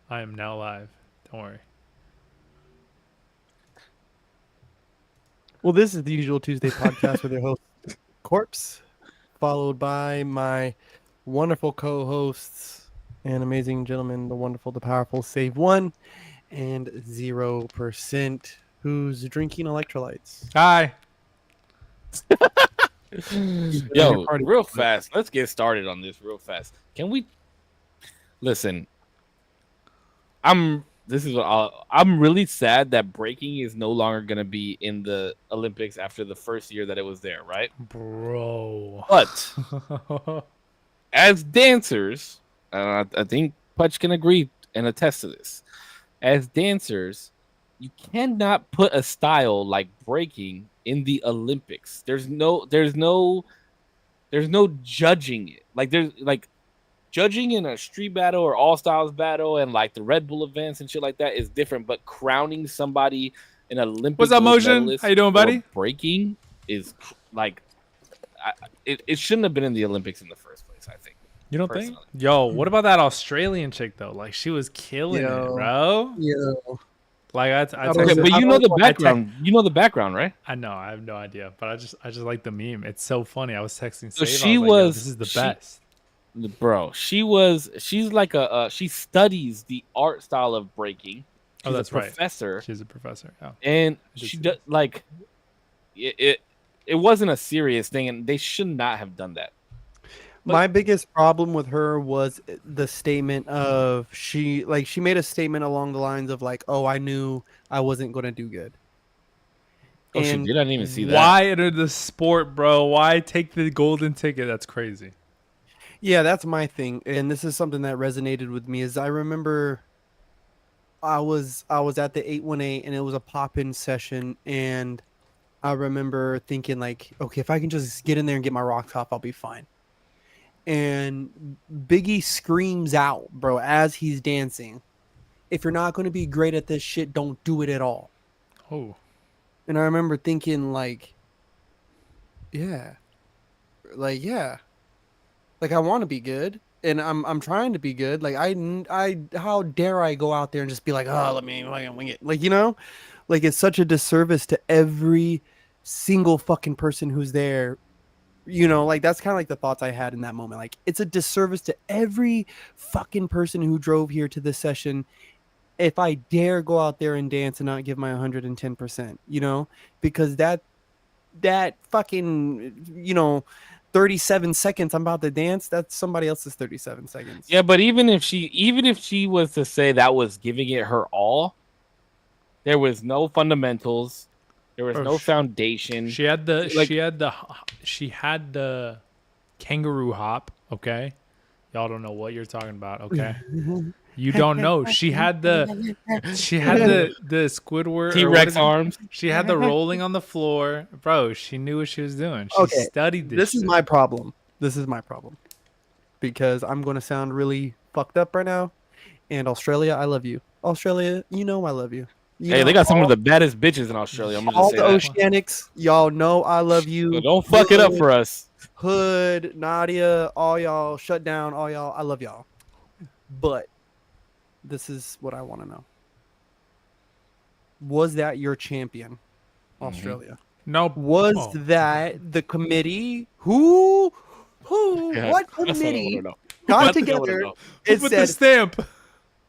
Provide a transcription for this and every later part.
I am now live. Don't worry. Well, this is the usual Tuesday podcast with your host, Corpse, followed by my wonderful co-hosts and amazing gentlemen, the wonderful, the powerful, save one and 0%, who's drinking electrolytes. Hi. Who's been at your Yo, party? real fast. Let's get started on this real fast. Can we listen? I'm really sad that breaking is no longer going to be in the Olympics after the first year that it was there, right? Bro. But as dancers, I think Putch can agree and attest to this. As dancers, you cannot put a style like breaking in the Olympics. There's no judging it. There's judging in a street battle or all styles battle and like the Red Bull events and shit like that is different. But crowning somebody an Olympic What's up, gold Motion? medalist How you doing, for buddy? breaking is like it shouldn't have been in the Olympics in the first place. I think. You don't think? Personally. Yo, what about that Australian chick though? Like she was killing it, Yo. bro. Yeah. Like I don't Okay, know. but I you know the don't- background. You know the background, right? I know, I have no idea, but I just like the meme. It's so funny. I was texting So Save. she I was like, yo, was- this is the she- best. Bro, she's like she studies the art style of breaking. Oh, She's that's a right. professor. She's a professor. Yeah. And did she see does like it wasn't a serious thing, and they should not have done that. My biggest problem with her was the statement of she made a statement along the lines of like, "Oh, I knew I wasn't going to do good." Oh, she And did. I didn't even see that. Why enter the sport, bro? Why take the golden ticket? That's crazy. Yeah, that's my thing, and this is something that resonated with me. Is I remember I was at the 818 and it was a pop-in session, and I remember thinking like, okay, if I can just get in there and get my rocks off, I'll be fine. And Biggie screams out, bro, as he's dancing, "If you're not going to be great at this shit, don't do it at all." Oh, And I remember thinking like, yeah, yeah. Like I want to be good, and I'm trying to be good. Like I how dare I go out there and just be like, "Oh, let me wing it." Like, like it's such a disservice to every single fucking person who's there. Like that's kind of like the thoughts I had in that moment. Like it's a disservice to every fucking person who drove here to this session if I dare go out there and dance and not give my 110%, because that fucking, 37 seconds I'm about to dance, that's somebody else's 37 seconds. Yeah, but even if she was to say that was giving it her all, there was no fundamentals, there was Bro, no foundation. she had the Like- she had the kangaroo hop. Okay, y'all don't know what you're talking about. Okay, you don't know. She had the Squidward or what T-Rex is it? arms. She had the rolling on the floor, bro. She knew what she was doing. She Okay, studied this. This is shit. my problem. Because I'm going to sound really fucked up right now. And Australia, I love you. Australia, I love you. Hey, they got some of the baddest bitches in Australia. I'm gonna all just the say that. Oceanics, y'all know I love you. So don't fuck it up for us. Hood, Nadia, all y'all, shut down, all y'all. I love y'all. But this is what I want to know. Was that your champion, Australia? No. Was Oh. that the committee? Who? Yeah, What that's what I committee wanna know. got That's what I wanna together know. and Put the said, stamp.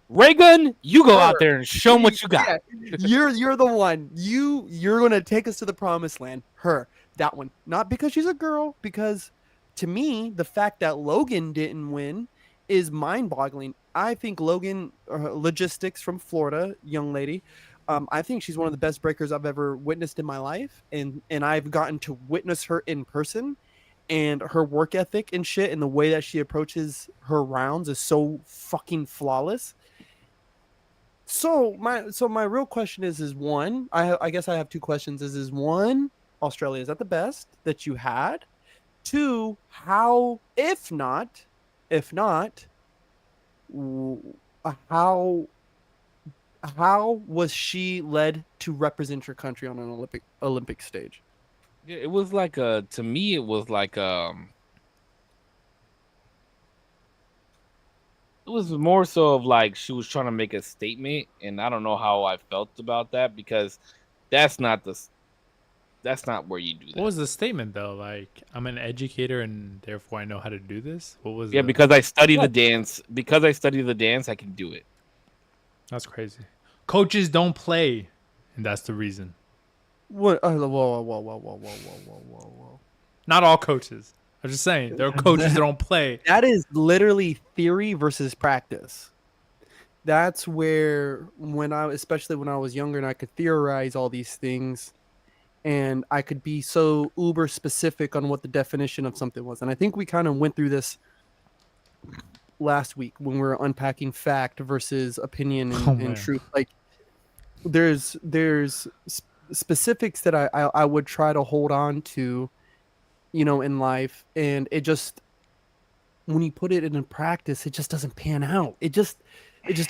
Raygun, you go out Sure. there and show them what you got. Yeah, you're the one. You're gonna take us to the promised land. Her, that one. Not because she's a girl, because to me, the fact that Logan didn't win is mind-boggling. I think Logan, logistics from Florida, young lady. I think she's one of the best breakers I've ever witnessed in my life, and I've gotten to witness her in person, and her work ethic and shit, and the way that she approaches her rounds is so fucking flawless. So my real question is one, I guess I have two questions. Is one, Australia, is that the best that you had? Two, how, if not, how was she led to represent your country on an Olympic stage? Yeah, it was like to me it was like It was more so of like she was trying to make a statement, and I don't know how I felt about that because that's not the that's not where you do What that. was the statement though? Like, I'm an educator and therefore I know how to do this. What was Yeah, the? because I study the Yeah. dance. Because I study the dance, I can do it. That's crazy. Coaches don't play, and that's the reason. What? Whoa, whoa, whoa, whoa, whoa, whoa, whoa, whoa, Not all coaches. I'm just saying there are coaches that whoa. don't play. That is literally theory versus practice. That's where especially when I was younger and I could theorize all these things and I could be so uber specific on what the definition of something was. And I think we kind of went through this last week when we were unpacking fact versus opinion Oh and man. truth. Like there's specifics that I would try to hold on to, in life, and it just when you put it in practice, it just doesn't pan out. It just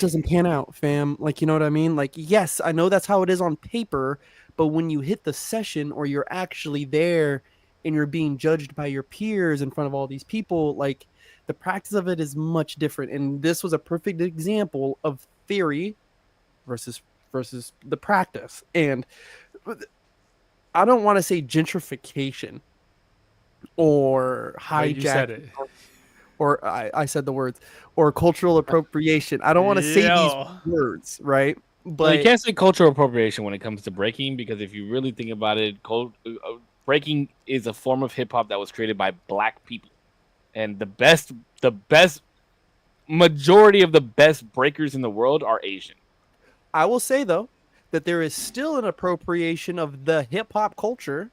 doesn't pan out, fam. Like, you know what I mean? Like, yes, I know that's how it is on paper, but when you hit the session or you're actually there and you're being judged by your peers in front of all these people, like the practice of it is much different. And this was a perfect example of theory versus the practice. And I don't want to say gentrification or Wait, you said hijacking it. or I said the words or cultural appropriation. I don't want to say these Yo. words, right? Well, you But can't say cultural appropriation when it comes to breaking because if you really think about it, breaking is a form of hip hop that was created by black people, and the best majority of the best breakers in the world are Asian. I will say though that there is still an appropriation of the hip hop culture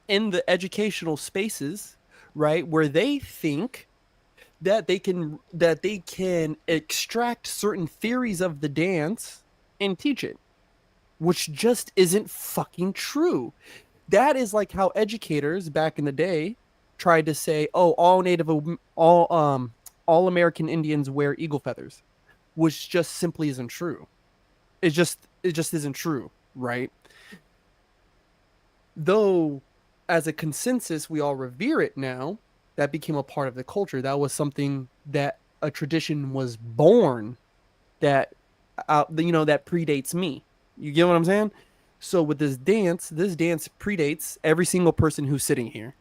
in the educational spaces, right? Where they think that they can extract certain theories of the dance and teach it, which just isn't fucking true. That is like how educators back in the day tried to say, "Oh, all American Indians wear eagle feathers," which just simply isn't true. It just isn't true, right? Though as a consensus we all revere it now, that became a part of the culture. That was something that a tradition was born that predates me. You get what I'm saying? So with this dance predates every single person who's sitting here,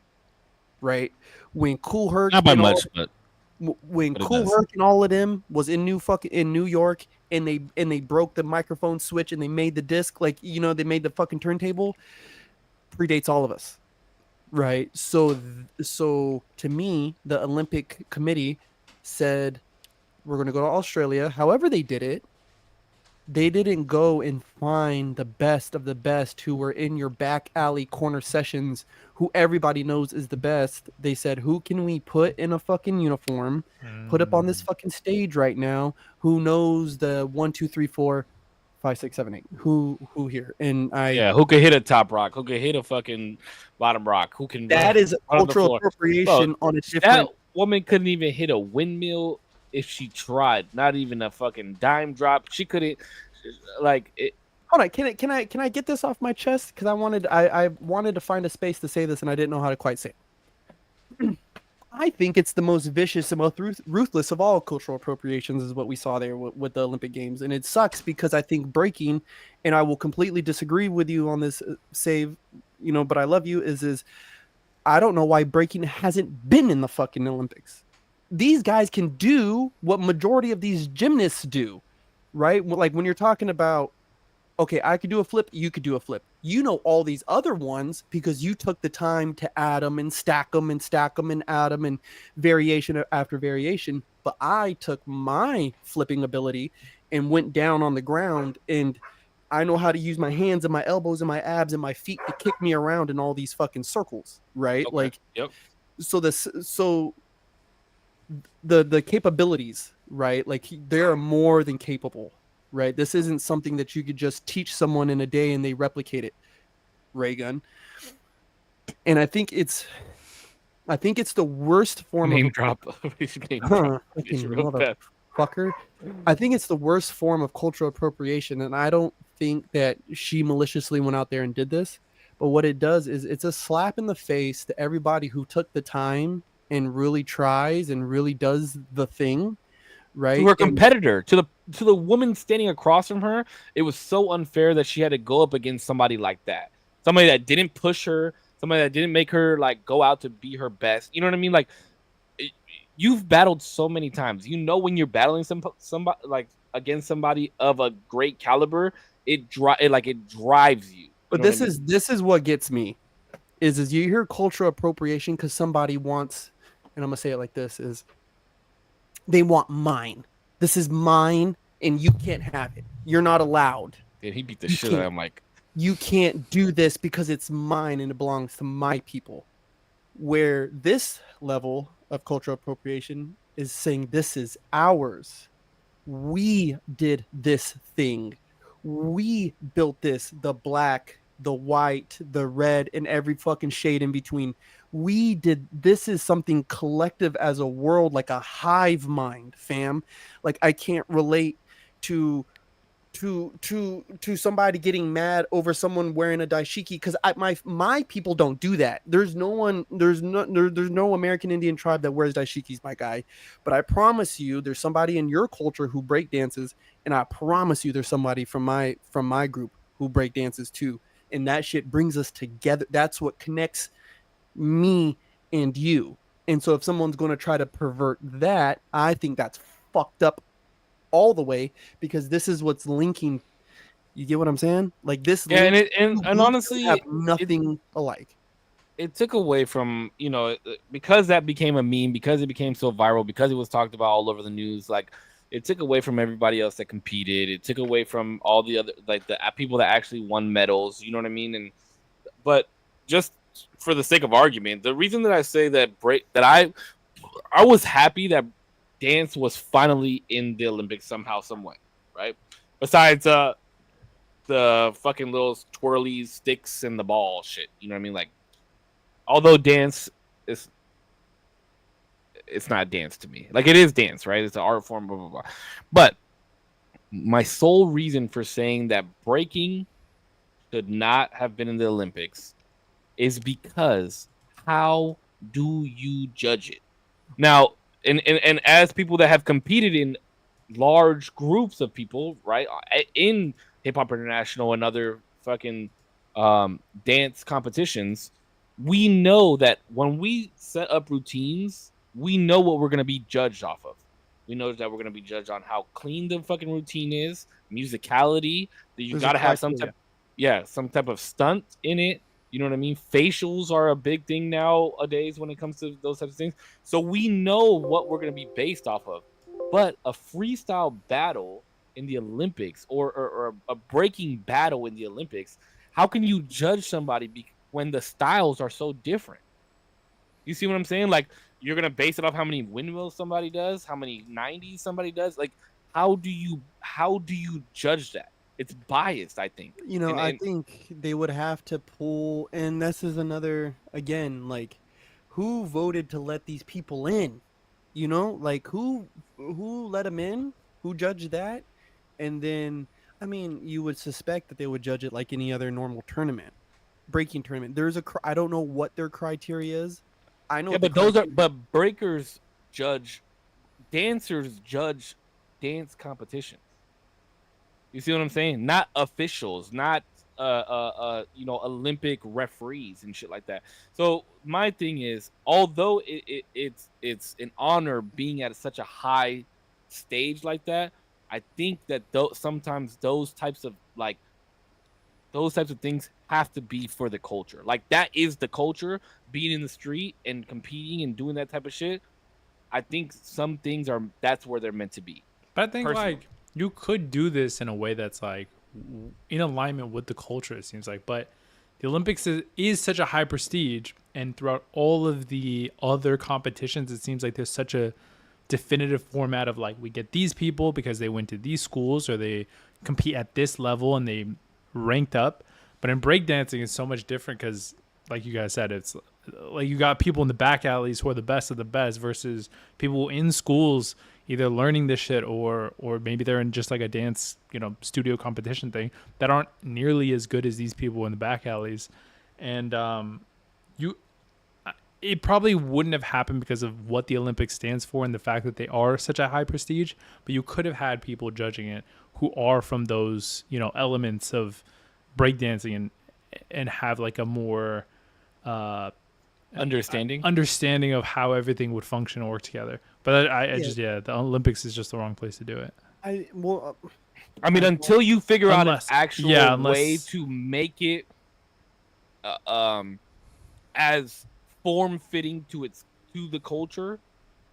right? When Cool Herc Not by and all much, when but it Cool does. Herc and all of them was in New York and they broke the microphone switch and they made the disc, like, they made the fucking turntable, predates all of us, right? So to me, the Olympic Committee said we're going to go to Australia. However they did it, they didn't go and find the best of the best who were in your back alley corner sessions, who everybody knows is the best. They said, who can we put in a fucking uniform, put up on this fucking stage right now, who knows the 1, 2, 3, 4, 5, 6, 7, 8, who here? And Yeah, who could hit a top rock? Who could hit a fucking bottom rock? Who can run that is a on the cultural floor? Bro, appropriation on a that different. woman couldn't even hit a windmill if she tried. Not even a fucking dime drop. She couldn't. Like it. Hold on, can I get this off my chest? Because I wanted to find a space to say this and I didn't know how to quite say it. I think it's the most vicious and most ruthless of all cultural appropriations, is what we saw there with the Olympic Games, and it sucks because I think breaking, and I will completely disagree with you on this, save, but I love you. Is I don't know why breaking hasn't been in the fucking Olympics. These guys can do what majority of these gymnasts do, right? Like when you're talking about, okay, I could do a flip, you could do a flip. You know all these other ones because you took the time to add them and stack them and stack them and add them and variation after variation. But I took my flipping ability and went down on the ground, and I know how to use my hands and my elbows and my abs and my feet to kick me around in all these fucking circles, right? Okay. Like, Yep. so the capabilities, right? Like they're more than capable, right? This isn't something that you could just teach someone in a day and they replicate it. Ray gun. And I think it's the worst form Name of drop. Name drop. It's fucking real fast. motherfucker. I think it's the worst form of cultural appropriation, and I don't think that she maliciously went out there and did this. But what it does is it's a slap in the face to everybody who took the time and really tries and really does the thing, to right? her And competitor, to the woman standing across from her. It was so unfair that she had to go up against somebody like that, somebody that didn't push her, somebody that didn't make her like go out to be her best. You know what I mean? Like it, you've battled so many times. You know when you're battling somebody like against somebody of a great caliber, it drives you. You but know what I mean? this is what gets me is you hear cultural appropriation because somebody wants, and I'm gonna say it like this is they want mine. This is mine, and you can't have it. You're not allowed. Dude, he beat the You shit out of can't. him. Like, You can't do this because it's mine and it belongs to my people. Where this level of cultural appropriation is saying this is ours. We did this thing. We built this, the black, the white, the red, and every fucking shade in between. We did this is something collective as a world, like a hive mind, fam. Like I can't relate to somebody getting mad over someone wearing a daishiki because my people don't do that. There's no one, there's no American Indian tribe that wears daishikis, my guy. But I promise you, there's somebody in your culture who break dances, and I promise you, there's somebody from my group who break dances too. And that shit brings us together. That's what connects me and you. And so if someone's going to try to pervert that, I think that's fucked up all the way because this is what's linking. You get what I'm saying? Like this yeah, and links it and, two and groups that have honestly, it nothing alike. it took away from because that became a meme, because it became so viral, because it was talked about all over the news. Like it took away from everybody else that competed. It took away from all the other like the people that actually won medals. You know what I mean? And but just for the sake of argument, the reason that I say that I was happy that dance was finally in the Olympics somehow, some way, right? Besides the fucking little twirly sticks and the ball shit. You know what I mean? Like although dance is it's not dance to me. Like it is dance, right? It's an art form, blah blah blah. But my sole reason for saying that breaking should not have been in the Olympics is because how do you judge it? Now, and as people that have competed in large groups of people, right, in Hip Hop International and other fucking dance competitions, we know that when we set up routines, we know what we're going to be judged off of. We know that we're going to be judged on how clean the fucking routine is, musicality, that you There's got a to have some type, criteria. yeah, some type of stunt in it. You know what I mean? Facials are a big thing nowadays when it comes to those types of things. So we know what we're going to be based off of. But a freestyle battle in the Olympics or a breaking battle in the Olympics, how can you judge somebody when the styles are so different? You see what I'm saying? Like you're gonna base it off how many windmills somebody does, how many 90s somebody does. Like how do you judge that? It's biased, I think. You know, I And think they would have to pull, and this is another again, like who voted to let these people in? You know, like who let them in? Who judged that? And then, I mean, you would suspect that they would judge it like any other normal tournament, breaking tournament. I don't know what their criteria is. I know yeah, what the but those are criteria. but breakers judge dancers judge dance competitions. You see what I'm saying? Not officials, not Olympic referees and shit like that. So my thing is, although it's an honor being at such a high stage like that, I think that sometimes those types of things have to be for the culture. Like that is the culture, being in the street and competing and doing that type of shit. I think some things are that's where they're meant to be. But I think Personally. like you could do this in a way that's like in alignment with the culture. It seems like, but the Olympics is such a high prestige, and throughout all of the other competitions, it seems like there's such a definitive format of like we get these people because they went to these schools or they compete at this level and they ranked up. But in breakdancing, it's so much different because, like you guys said, it's like you got people in the back alleys who are the best of the best versus people in schools either learning this shit or maybe they're in just like a dance studio competition thing that aren't nearly as good as these people in the back alleys. And you it probably wouldn't have happened because of what the Olympics stands for and the fact that they are such a high prestige. But you could have had people judging it who are from those, elements of breakdancing and have like a more Understanding. understanding of how everything would function and work together. But I Yeah. just the Olympics is just the wrong place to do it. I mean, until you figure out an Unless- actual yeah, unless- way to make it as form fitting to the culture,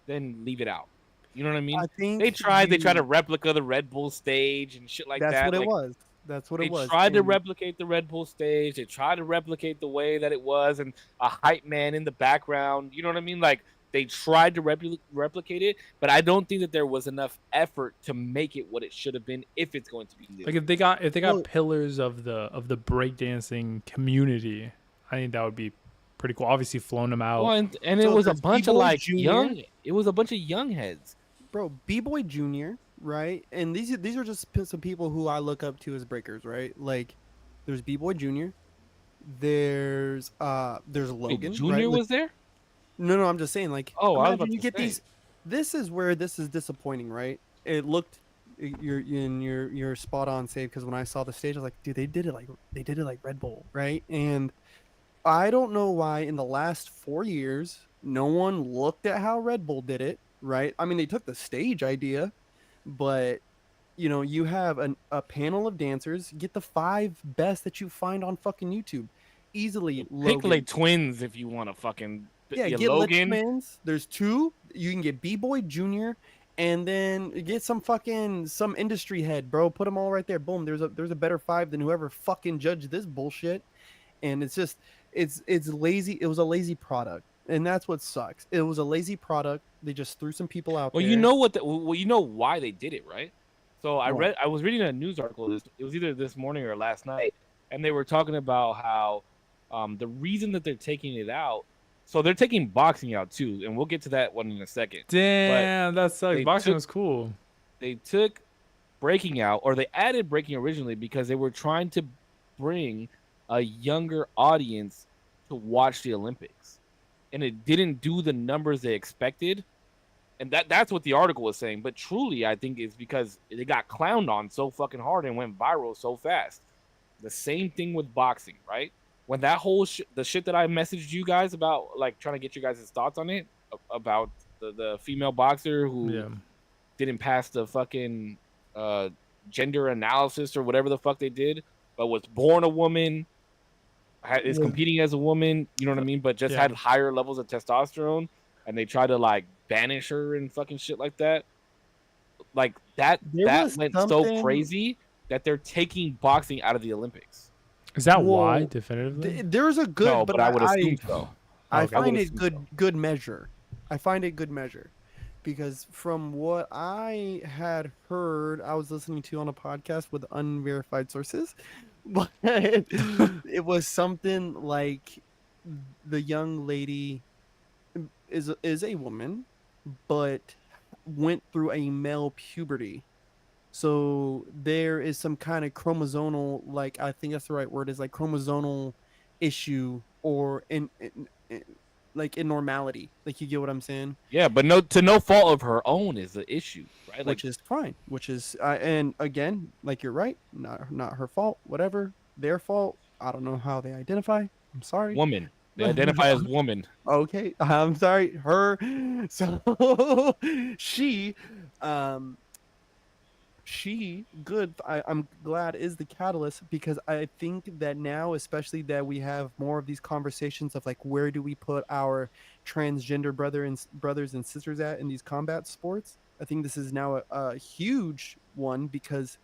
then leave it out. You know what I mean? I think They tried to replica the Red Bull stage and shit like that's that. what it Like, was. That's what they it was. tried to And replicate the Red Bull stage. They tried to replicate the way that it was, and a hype man in the background. You know what I mean? Like, they tried to replicate it, but I don't think that there was enough effort to make it what it should have been if it's going to be new. Like if they got Well- pillars of the breakdancing community, I think that would be pretty cool. Obviously, flown them out. Well, and it So was a there's bunch of B-Boy like Junior. it was a bunch of young heads. bro, B-Boy Junior, right? And these are just some people who I look up to as breakers, right? Like, there's B-Boy Junior. There's Logan. Wait, Junior right? Like, was there? no, I'm just saying, like, Oh, I was imagine about you to get say. these. This is where this is disappointing, right? It looked. You're spot on, save, because when I saw the stage, I was like, dude, they did it like Red Bull, right? And I don't know why in the last 4 years no one looked at how Red Bull did it, right? I mean, they took the stage idea, but you have a panel of dancers. Get the 5 best that you find on fucking YouTube, easily. Pick Logan. like twins if you want to fucking Yeah, get Logan. Lichmans. There's 2. You can get B-Boy Junior, and then get some industry head, bro. Put them all right there. Boom. There's a better 5 than whoever fucking judged this bullshit. And it's just it's lazy. It was a lazy product, and that's what sucks. It was a lazy product. They just threw some people out Well, there. you know what? You know why they did it, right? So What? I was reading a news article. It was either this morning or last night, and they were talking about how the reason that they're taking it out. So they're taking boxing out too, and we'll get to that one in a second. Damn, that sucks. they Boxing took- was cool. They took breaking out, or they added breaking originally because they were trying to bring a younger audience to watch the Olympics, and it didn't do the numbers they expected. And that's what the article was saying. But truly, I think it's because they got clowned on so fucking hard and went viral so fast. The same thing with boxing, right? When that whole the shit that I messaged you guys about, like trying to get you guys' thoughts on it, about the female boxer who Yeah. didn't pass the fucking gender analysis or whatever the fuck they did, but was born a woman, is Yeah. competing as a woman, you know what I mean? But just Yeah. had higher levels of testosterone, and they tried to like banish her and fucking shit like that. Like that There was went so something- crazy that they're taking boxing out of the Olympics. Is that why Well, definitively? There's a good, No, but but I would assume so. I Okay. I would find it assume good so. good measure. I find it good measure because from what I had heard, I was listening to on a podcast with unverified sources, but it was something like the young lady is a woman, but went through a male puberty. So there is some kind of chromosomal, like I think that's the right word, is like chromosomal issue or like abnormality. Like, you get what I'm saying? Yeah, but no fault of her own is the issue, right? Like, Which is fine. Which is and again, like, you're right, not her fault. Whatever, their fault. I don't know how they identify. I'm sorry. woman. They identify as woman. Okay, I'm sorry. Her. So she good. I'm glad is the catalyst, because I think that now, especially that we have more of these conversations of like, where do we put our transgender brothers and sisters at in these combat sports? I think this is now a huge one, because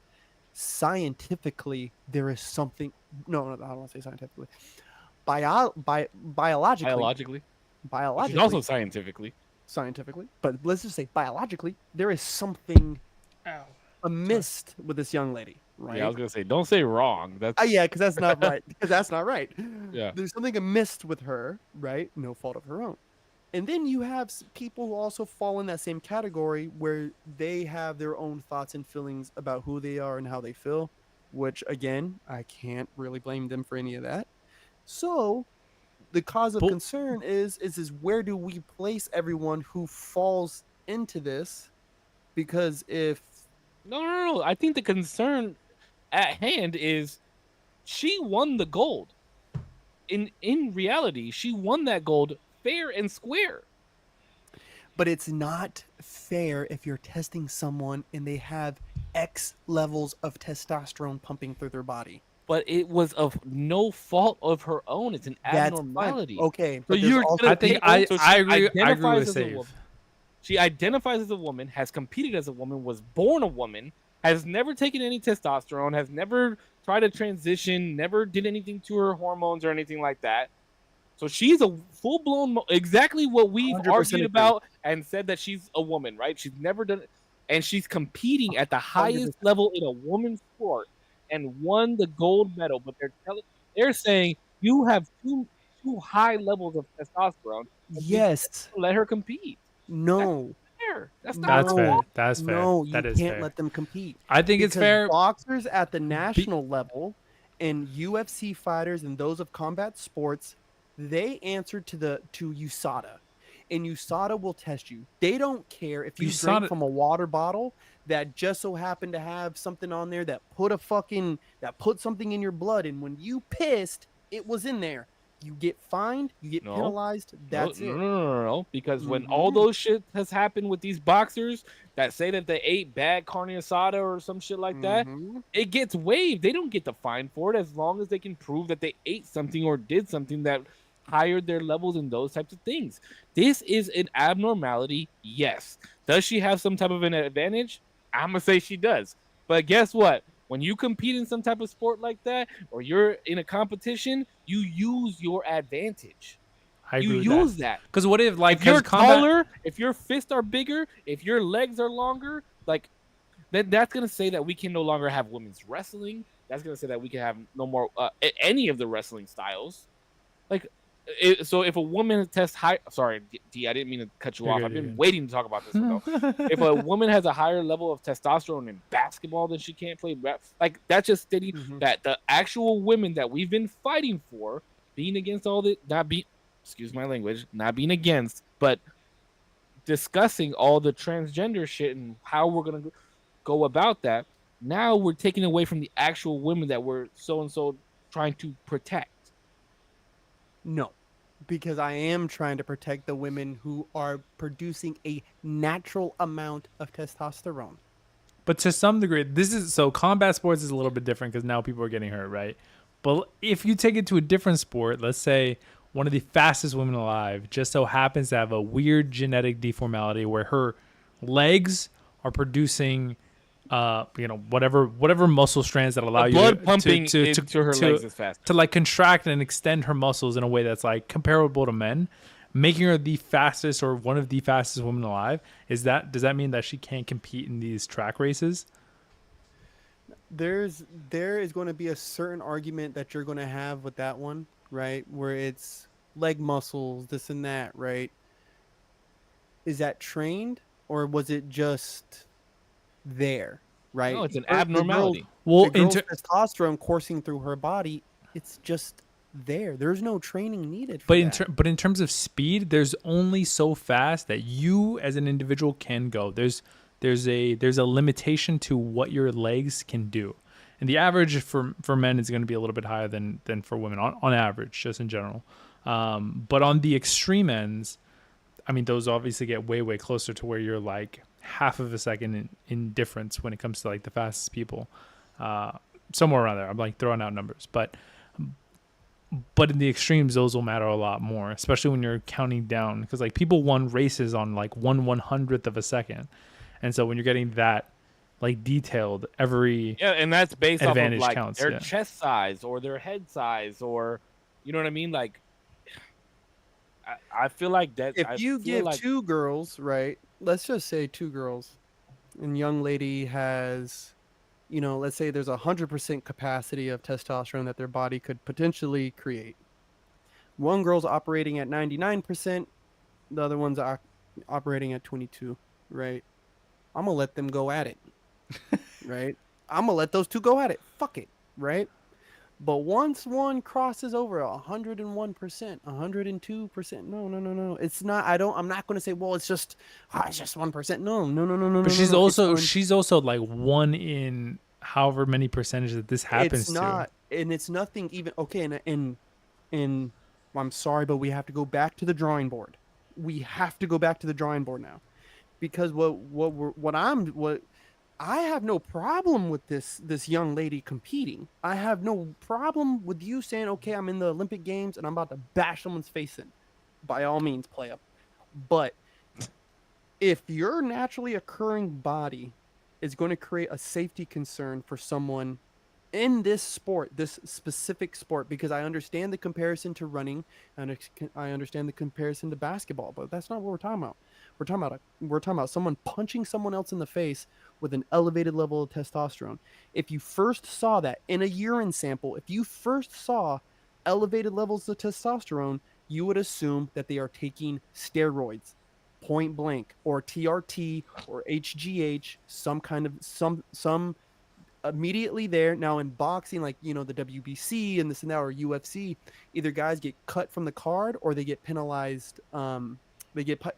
scientifically there is something. No, I don't want to say scientifically. Biologically, Biologically. Which is also scientifically. but let's just say biologically, there is something amiss with this young lady, right? Yeah, I was gonna say, don't say wrong. That's Yeah, because that's not right. Because that's not right. Yeah. There's something amiss with her, right? No fault of her own. And then you have people who also fall in that same category, where they have their own thoughts and feelings about who they are and how they feel, which again, I can't really blame them for any of that. So the cause of But- concern is where do we place everyone who falls into this? Because if No. I think the concern at hand is she won the gold. In reality, she won that gold fair and square. but it's not fair if you're testing someone and they have X levels of testosterone pumping through their body. But it was of no fault of her own. It's an That's fine. abnormality. Okay, So but there's you're also I gonna think take I so she I agree identifies with as a Save. woman. She identifies as a woman, has competed as a woman, was born a woman, has never taken any testosterone, has never tried to transition, never did anything to her hormones or anything like that. So she's a full blown, exactly what we've 100% argued agree. about and said that she's a woman, right? She's never done it. And she's competing at the 100%. highest level in a woman's sport and won the gold medal. But they're saying you have too high levels of testosterone. And we Yes. let her compete. No. Fair. That's not That's her fair. fault. That's fair. No, you That is can't fair. let them compete. I think it's Because fair. boxers at the national level and UFC fighters and those of combat sports, they answer to USADA. And USADA will test you. They don't care if you drink USADA from a water bottle that just so happened to have something on there that put something in your blood, and when you pissed, it was in there. You get fined, you get No. penalized. That's it. No. Because when all Mhm. those shit has happened with these boxers that say that they ate bad carne asada or some shit like that, Mhm. it gets waived. They don't get the fine for it as long as they can prove that they ate something or did something that higher their levels and those types of things. This is an abnormality, yes. Does she have some type of an advantage? I'm gonna say she does. But guess what? When you compete in some type of sport like that, or you're in a competition, you use your advantage. I You agree with use that. that. Because what if, like, If you're because combat, taller, if your fists are bigger, if your legs are longer, like then that's gonna say that we can no longer have women's wrestling. That's gonna say that we can have no more any of the wrestling styles. Like, so if a woman tests high, sorry, D, I didn't mean to cut you You're off. good, I've you're been good. waiting to talk about this one though. If a woman has a higher level of testosterone in basketball, then she can't play. Like that's just stating Mhm. that the actual women that we've been fighting for, being against all the not being, excuse my language, not being against, but discussing all the transgender shit and how we're gonna go about that. Now we're taking away from the actual women that we're so and so trying to protect. No, because I am trying to protect the women who are producing a natural amount of testosterone. but to some degree, this is so combat sports is a little bit different because now people are getting hurt, right? But if you take it to a different sport, let's say one of the fastest women alive just so happens to have a weird genetic deformality where her legs are producing whatever muscle strands that allow The you blood pumping to into her legs is faster. to like contract and extend her muscles in a way that's like comparable to men, making her the fastest or one of the fastest women alive. Does that mean that she can't compete in these track races? There is going to be a certain argument that you're going to have with that one, right? Where it's leg muscles, this and that, right? Is that trained or was it just there, right? No, it's an The girl's, abnormality. Well, the girl's testosterone coursing through her body, it's just there. There's no training needed for that. but in terms of speed, there's only so fast that you as an individual can go. There's a limitation to what your legs can do, and the average for men is going to be a little bit higher than for women on average, just in general. But on the extreme ends, I mean, those obviously get way closer to where you're like half of a second in difference when it comes to like the fastest people, somewhere around there. I'm like throwing out numbers, but in the extremes, those will matter a lot more, especially when you're counting down because like people won races on like 1/100th of a second, and so when you're getting that like detailed, every Yeah, and that's based off of advantage like counts, their yeah. chest size or their head size or you know what I mean? Like I feel like that If I you feel give like two girls, right? Let's just say two girls, and young lady has, let's say there's 100% capacity of testosterone that their body could potentially create. One girl's operating at 99%, the other one's operating at 22, right? I'm gonna let them go at it, right? I'm gonna let those two go at it. Fuck it, right? But once one crosses over 101%, 102%, no. It's not. I'm not going to say, well, it's just 1%. But No. she's also like one in however many percentage that this It's happens to. not, and it's nothing even. Okay, and I'm sorry, but we have to go back to the drawing board. We have to go back to the drawing board now, because what I have no problem with this young lady competing. I have no problem with you saying, okay, I'm in the Olympic Games and I'm about to bash someone's face in. By all means, play up. But if your naturally occurring body is going to create a safety concern for someone in this sport, this specific sport, because I understand the comparison to running and I understand the comparison to basketball, but that's not what we're talking about. We're talking about someone punching someone else in the face with an elevated level of testosterone. If you first saw that in a urine sample, if you first saw elevated levels of testosterone, you would assume that they are taking steroids, point blank, or TRT or HGH, some kind of some immediately there. Now in boxing, like the WBC and this and that, or UFC, either guys get cut from the card or they get penalized.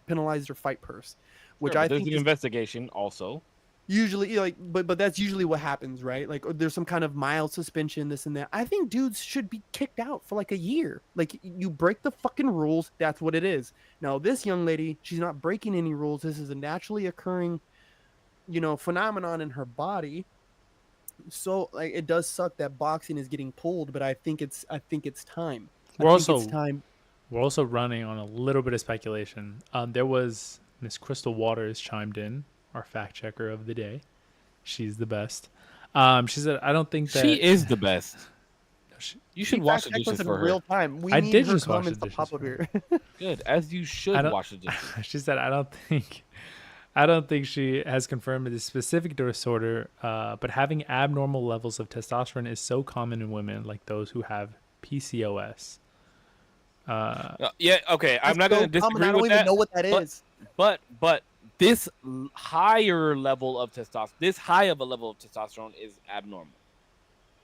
Penalized or fight purse, which Sure, but I there's think an is investigation also. usually like, but that's usually what happens, right? Like there's some kind of mild suspension, this and that. I think dudes should be kicked out for like a year. Like you break the fucking rules, that's what it is. Now this young lady, she's not breaking any rules. This is a naturally occurring, phenomenon in her body. So like it does suck that boxing is getting pulled, but I think it's time. I We're think it's also time. we're also running on a little bit of speculation. There was Miss Crystal Waters chimed in, our fact checker of the day. She's the best. She said, "I don't think She that is the best. she, You She should wash fact the checked us dishes in for her. real time. We I need did her just wash the comments to dishes pop up for here. Good, as you I should don't." wash the dishes. She said, I don't think she has confirmed the specific disorder, but having abnormal levels of testosterone is so common in women, like those who have PCOS. Yeah, okay. I'm That's not going so to common. I disagree don't with even that. know what that But is. but this higher level of testosterone, this high of a level of testosterone is abnormal.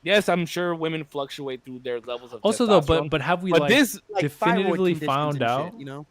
Yes, I'm sure women fluctuate through their levels of Also, though, testosterone, but have we but like this Like thyroid definitively conditions found and shit, out? you know?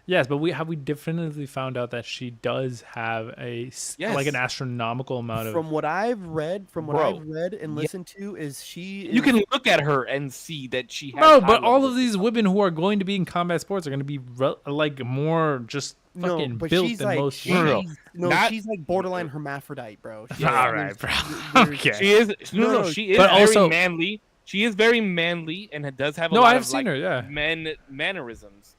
Yes, but we definitively found out that she does have like an yes, astronomical amount of. bro. From what I've read and Yeah, listened to, is she you is can look at her and see that she has Bro, high but all levels of of these testosterone. women who are going to be in combat sports are going to be like more just no, fucking but built than most No, no, women. no. Not she's like borderline hermaphrodite, bro. Yeah, yeah. All right, bro. There's Okay. She is no, she is But very also, manly. She is very manly and does have a no, lot I've of seen like her. Yeah, mannerisms.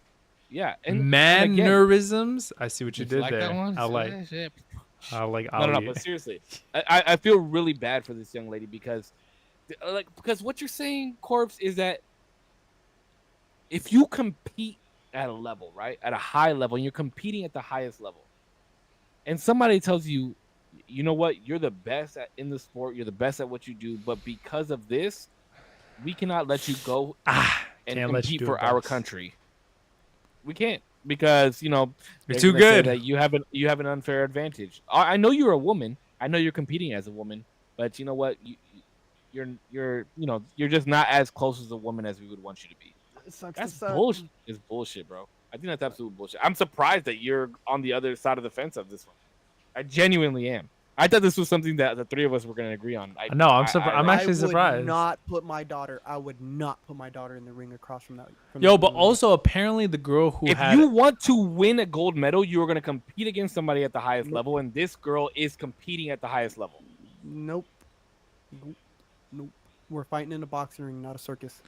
Yeah, and again, mannerisms. I see what you if did like that there. one, I like. shit. I like No, no, no. Ali. But seriously, I feel really bad for this young lady because because what you're saying, Corpse, is that if you compete at a level, right, at a high level, and you're competing at the highest level, and somebody tells you, you know what, you're the best in the sport, you're the best at what you do, but because of this, we cannot let you go and Can't let you compete do for it, our boss. country. We can't because You're they're too gonna say good. that you have an unfair advantage. I know you're a woman. I know you're competing as a woman, but you know what? You're just not as close as a woman as we would want you to be. it sucks to That's suck. bullshit. It's bullshit, bro. I think that's absolute bullshit. I'm surprised that you're on the other side of the fence of this one. I genuinely am. I thought this was something that the three of us were going to agree on. No, I'm surprised. I'm actually surprised. I would not put my daughter in the ring across from that. Yo, but also apparently the girl who if had you want to win a gold medal, you are going to compete against somebody at the highest level, and this girl is competing at the highest level. Nope. Nope. We're fighting in a boxing ring, not a circus.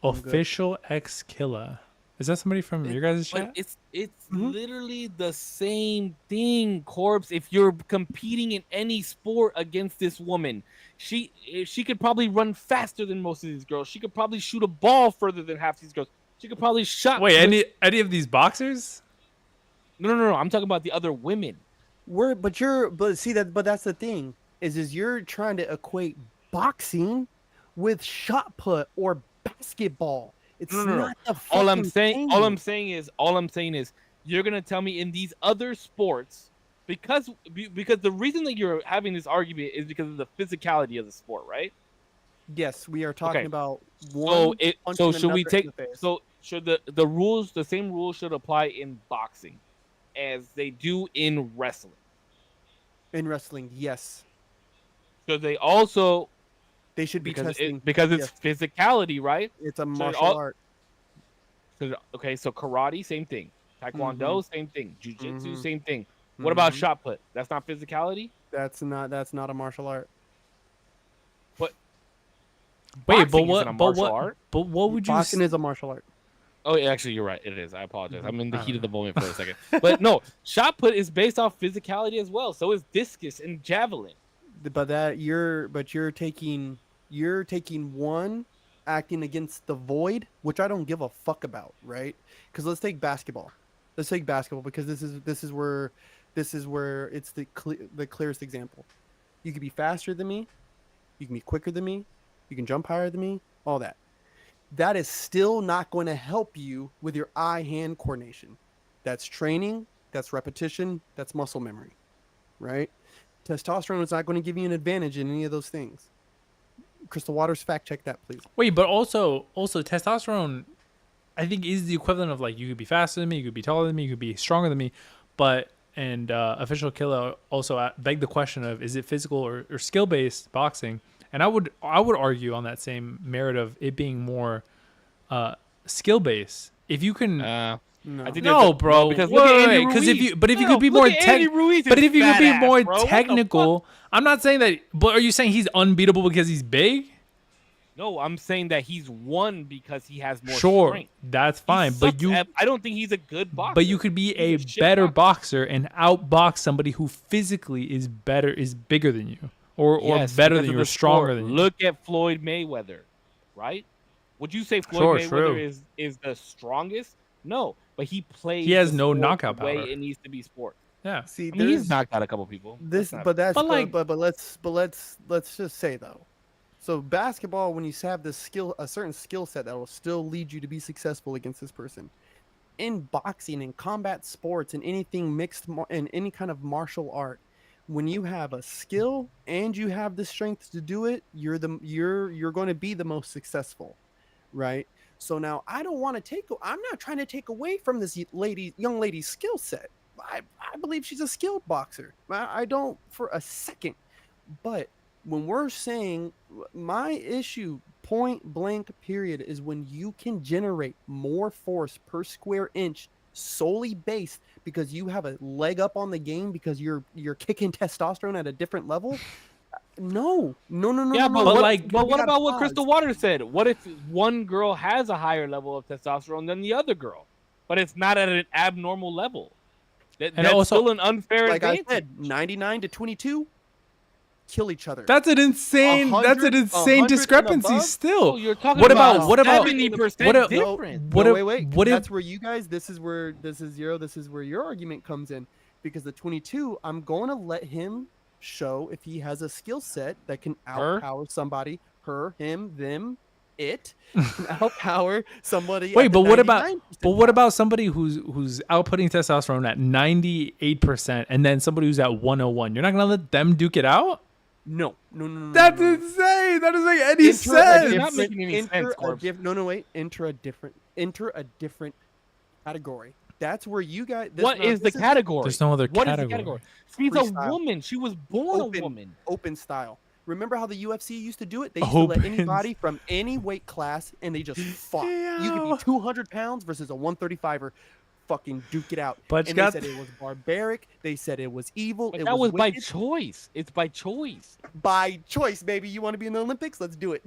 I'm good. official ex killer. Is that somebody from your guys' But chat? it's Mhm. literally the same thing, Corpse. If you're competing in any sport against this woman, she could probably run faster than most of these girls. She could probably shoot a ball further than half these girls. She could probably shot. Wait, any of these boxers? No. I'm talking about the other women. But that's the thing is you're trying to equate boxing with shot put or basketball. It's No. not the All I'm fucking saying, thing. all I'm saying is, you're gonna tell me in these other sports, because the reason that you're having this argument is because of the physicality of the sport, right? Yes, we are talking Okay. about So one punching should we another in take the face. so should the same rules should apply in boxing as they do in wrestling? In wrestling, yes, Should they also they should be testing. because it's Yes, physicality, right? it's a Should it martial all art. okay, so karate, same thing. Mm-hmm. Taekwondo, same thing. Jiu-jitsu, Mm-hmm. same thing. What about Mm-hmm. shot put? That's not physicality? That's not a martial art. But Wait, boxing isn't a martial art. But what would you? Boxing is a martial art. Oh, actually, you're right. It is. I apologize. I'm in the I heat don't of the moment for a second. But no, shot put is based off physicality as well. So is discus and javelin. But you're taking one acting against the void, which I don't give a fuck about, right? Because let's take basketball. Let's take basketball because this is where it's the clearest example. You could be faster than me, you can be quicker than me, you can jump higher than me, all that. That is still not going to help you with your eye-hand coordination. That's training, that's repetition, that's muscle memory, right? Testosterone is not going to give you an advantage in any of those things. Crystal Waters, fact check that, please. Wait, but also testosterone, I think, is the equivalent of like you could be faster than me, you could be taller than me, you could be stronger than me, but official killer also begged the question of is it physical or skill based boxing, and I would argue on that same merit of it being more skill based. If you can, No. I think no, bro, because look at Andy because if Ruiz. you if you No, could be look more at Andy Ruiz, but his if you could fat be ass, more bro. What the technical, I'm not saying that. But are you saying he's unbeatable because he's big? No, I'm saying that he's won because he has more Sure, strength. that's He fine. But sucks you, I don't think he's a good boxer. but you could be a He's shit better boxer and outbox somebody who physically is bigger than you, or Yes, better because than of you, the or stronger sport. than you. Look at Floyd Mayweather, right? Would you say Sure, Floyd true. Mayweather is the strongest? No, but he plays. He has the no sport knockout the way power. it needs to be sport. Yeah, See, I mean, he's there's knocked out a couple people. this, That's not- but that's but like, but let's just say though. So basketball, when you have this skill, a certain skill set that will still lead you to be successful against this person. In boxing, in combat sports, in anything mixed, in any kind of martial art, when you have a skill and you have the strength to do it, you're going to be the most successful, right? So now I don't want to I'm not trying to take away from this young lady's skill set. I believe she's a skilled boxer. I don't for a second. But when we're saying my issue, point blank period, is when you can generate more force per square inch solely based because you have a leg up on the game because you're kicking testosterone at a different level. No. yeah, no. but what gotta about what pause. Crystal Waters said? What if one girl has a higher level of testosterone than the other girl, but it's not at an abnormal level? That's also- still an unfair Like I advantage. said, 99 to 22 kill each other. that's an insane. That's an 100 insane and discrepancy. above? Still, Oh, you're talking what about about what about 70% what a- difference? what no, if- wait. what if- That's where you guys. This is where your argument comes in, because the 22, I'm going to let him show if he has a skill set that can Her? outpower somebody. Her, him, them, it can outpower somebody. Wait, at the but what about 99 But what about somebody who's outputting testosterone at 98% and then somebody who's at 101? You're not gonna let them duke it out? No. That's insane. That doesn't make any Enter a sense. You're not making any enter sense, a Corbs. no, wait. Enter a different category. That's where you guys. What is the category? There's no other What is category. the category? She's Freestyle. a woman. She was born Open. a woman. Open style. Remember how the UFC used to do it? They used to let Open. anybody from any weight class and they just fought. You could Ew. be 200 pounds versus a 135er. Fucking duke it out. But and got- they said it was barbaric. They said it was evil. But it that was by wicked. choice. It's by choice. By choice, baby. You want to be in the Olympics? Let's do it.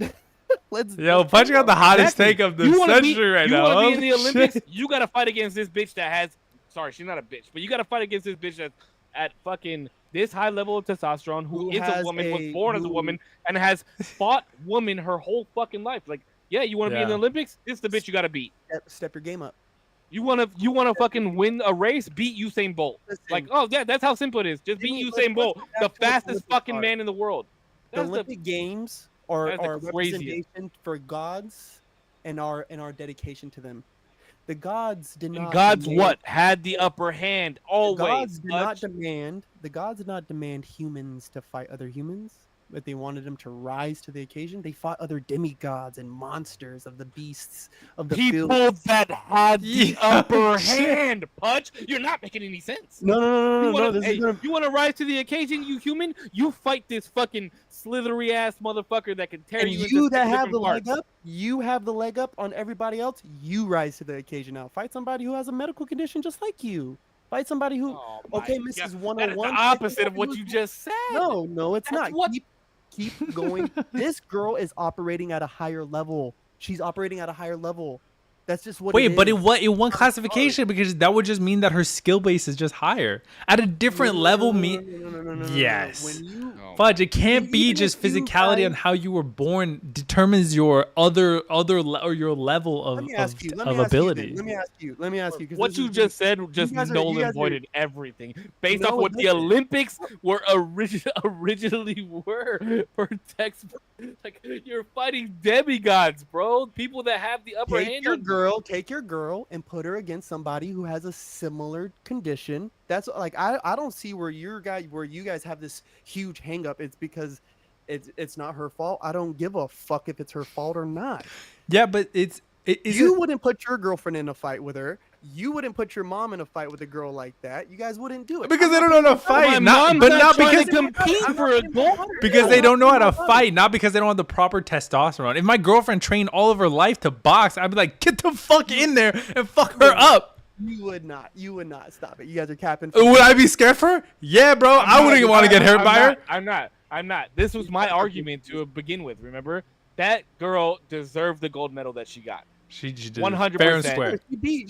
let's. Yo, let's Punch do got the it. hottest Exactly. take of the You wanna century right you now. want to be Holy in the Olympics? shit. You got to fight against this bitch that has. Sorry, she's not a bitch, but you got to fight against this bitch that's at fucking this high level of testosterone, who is a has woman, was a- born as a who- woman, and has fought women her whole fucking life. Like, yeah, you want to be in the Yeah. Olympics? This is the bitch you got to beat. Step your game up. You wanna fucking win a race? Beat Usain Bolt. Listen, Like, oh yeah, that's how simple it is. Just beat Jimmy, Usain let's Bolt, go the back to what fastest Olympics fucking are. man in the world. The That's Olympic Games are that's the a craziest. representation for gods and our dedication to them. The gods did and not. God's demand- what had the upper hand The always. gods did not Hutch. demand. The gods did not demand humans to fight other humans. but they wanted them to rise to the occasion. They fought other demigods and monsters of the beasts of the People field. that had the Yeah, upper shit. hand, Pudge. You're not making any sense. No, no, no, no, You no, wanna, no. This is gonna. you want to rise to the occasion, you human? You fight this fucking slithery ass motherfucker that can tear And you you into that six have the different leg parts. up, you have the leg up on everybody else. You rise to the occasion now. Fight somebody who has a medical condition just like you. Fight somebody who. Oh my Okay, God. Mrs. That is 101. the fight opposite of somebody what who's- you just said. No, no, it's That's not. what- Keep going. This girl is operating at a higher level. She's operating at a higher level. That's just what. Wait, it but is. it won classification because that would just mean that her skill base is just higher at a different level. Yes. When you Oh Fudge, it can't be even just if you physicality guys- on how you were born determines your or your level of, let me ask you. Let of me ask you ability. then. Let me ask you. Let me ask you. 'Cause What this you is- just said just guys are- null you guys and are- voided everything based No, off it what the doesn't. Olympics were originally were for textbook. Like you're fighting demigods, bro. People that have the upper hand. Take your girl and put her against somebody who has a similar condition. That's like I don't see where you guys have this huge hang up. It's because it's not her fault. I don't give a fuck if it's her fault or not. Yeah, but You wouldn't put your girlfriend in a fight with her. You wouldn't put your mom in a fight with a girl like that. You guys wouldn't do it. because they I'm don't know how not to fight, My mom's not trying because to compete I'm for not a saying gold. about her. because I'm they not don't know how saying to about her. fight, not because they don't have the proper testosterone. If my girlfriend trained all of her life to box, I'd be like, get the fuck in there and fuck her up. You would not. You would not. Stop it. You guys are capping. Would I be scared for her? Yeah, bro. I wouldn't want to get hurt by her. I'm not. This was my argument to begin with. Remember that girl deserved the gold medal that she got. She did 100%. fair and square.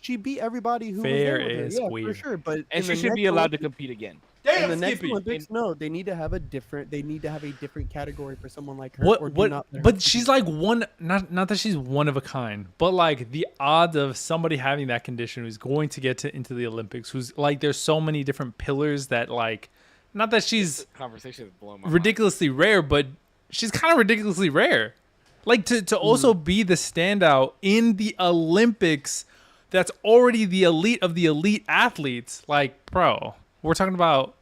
She beat everybody who Fair was there with her. and Yeah, square. for sure. But And in she the should be next allowed to Olympics- compete again. in the next Olympics, no, they need to have a different. They need to have a different category for someone like her. or do not let her But compete. she's like one. Not that she's one of a kind, but like the odds of somebody having that condition who's going to get into the Olympics, who's like, there's so many different pillars that like, not that she's Conversation is blowing my mind. ridiculously rare, but she's kind of ridiculously rare. Like to also be the standout in the Olympics, that's already the elite of the elite athletes. Like, bro, we're talking about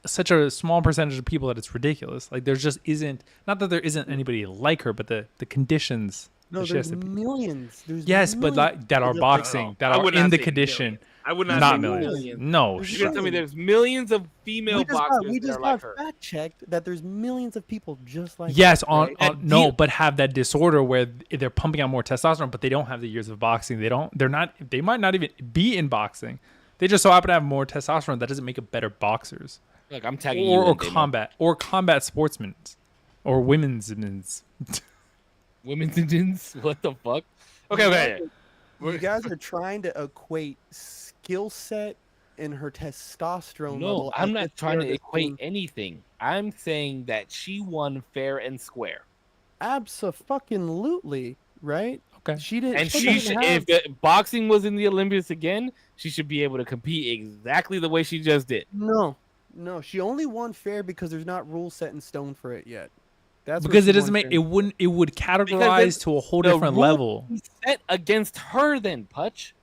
such a small percentage of people that it's ridiculous. Like, there just isn't. Not that there isn't anybody like her, but the conditions. no, that she has there's to be. millions. There's Yes, but millions like that are of boxing, people. that I are would in not the say condition. millions. I would not, Not say millions. No, There's You're shit. gonna tell me there's millions of female We just boxers got, we that just are like got her. fact checked that there's millions of people just like Yes, her, on, right? And no, you- but have that disorder where they're pumping out more testosterone, but they don't have the years of boxing. They're not. They might not even be in boxing. They just so happen to have more testosterone. That doesn't make them better boxers, Look, I'm tagging you or in, Damon. combat sportsmen, or women's. Women's engines. What the fuck? Okay. You guys are trying to equate skill set and her testosterone No, level. I'm as not if trying they're to the equate same. anything. I'm saying that she won fair and square, Abso-fucking-lutely, right? Okay. She didn't. and she she doesn't should, if the boxing was in the Olympics again, she should be able to compete exactly the way she just did. No, she only won fair because there's not rules set in stone for it yet. That's where Because she it doesn't won make fair. it wouldn't it would categorize to a whole The different rule level. is set against her, then Putch.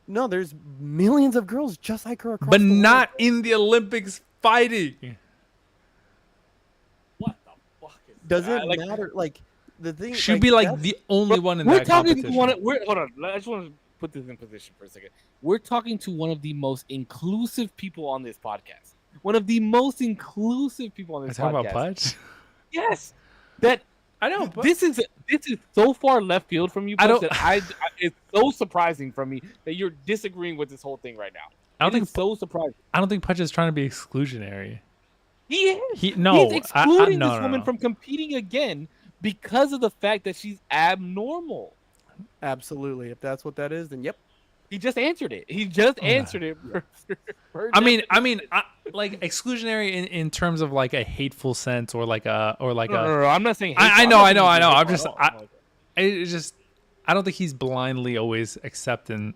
No, there's millions of girls just like her across But the world. not in the Olympics fighting. What the fuck is Does that? it matter? Like the thing She'd be like that's- the only one in We're that talking to competition. hold on. I just want to put this in position for a second. We're talking to one of the most inclusive people on this podcast. One of the most inclusive people on I this talk podcast. about Pudge. Yes, that I know. But this is so far left field from you. I Putch, don't- that I it's so surprising for me that you're disagreeing with this whole thing right now. I don't It think is so surprising. I don't think Pudge is trying to be exclusionary. He is. He no. He's excluding no, this no, woman no. from competing again because of the fact that she's abnormal. absolutely. If that's what that is, then yep. He just answered it. He just answered it. per I mean, definition. like exclusionary in terms of like a hateful sense or like a No, I'm not saying. I hateful. know, I'm not saying I'm hateful just at all. it's just I don't think he's blindly always accepting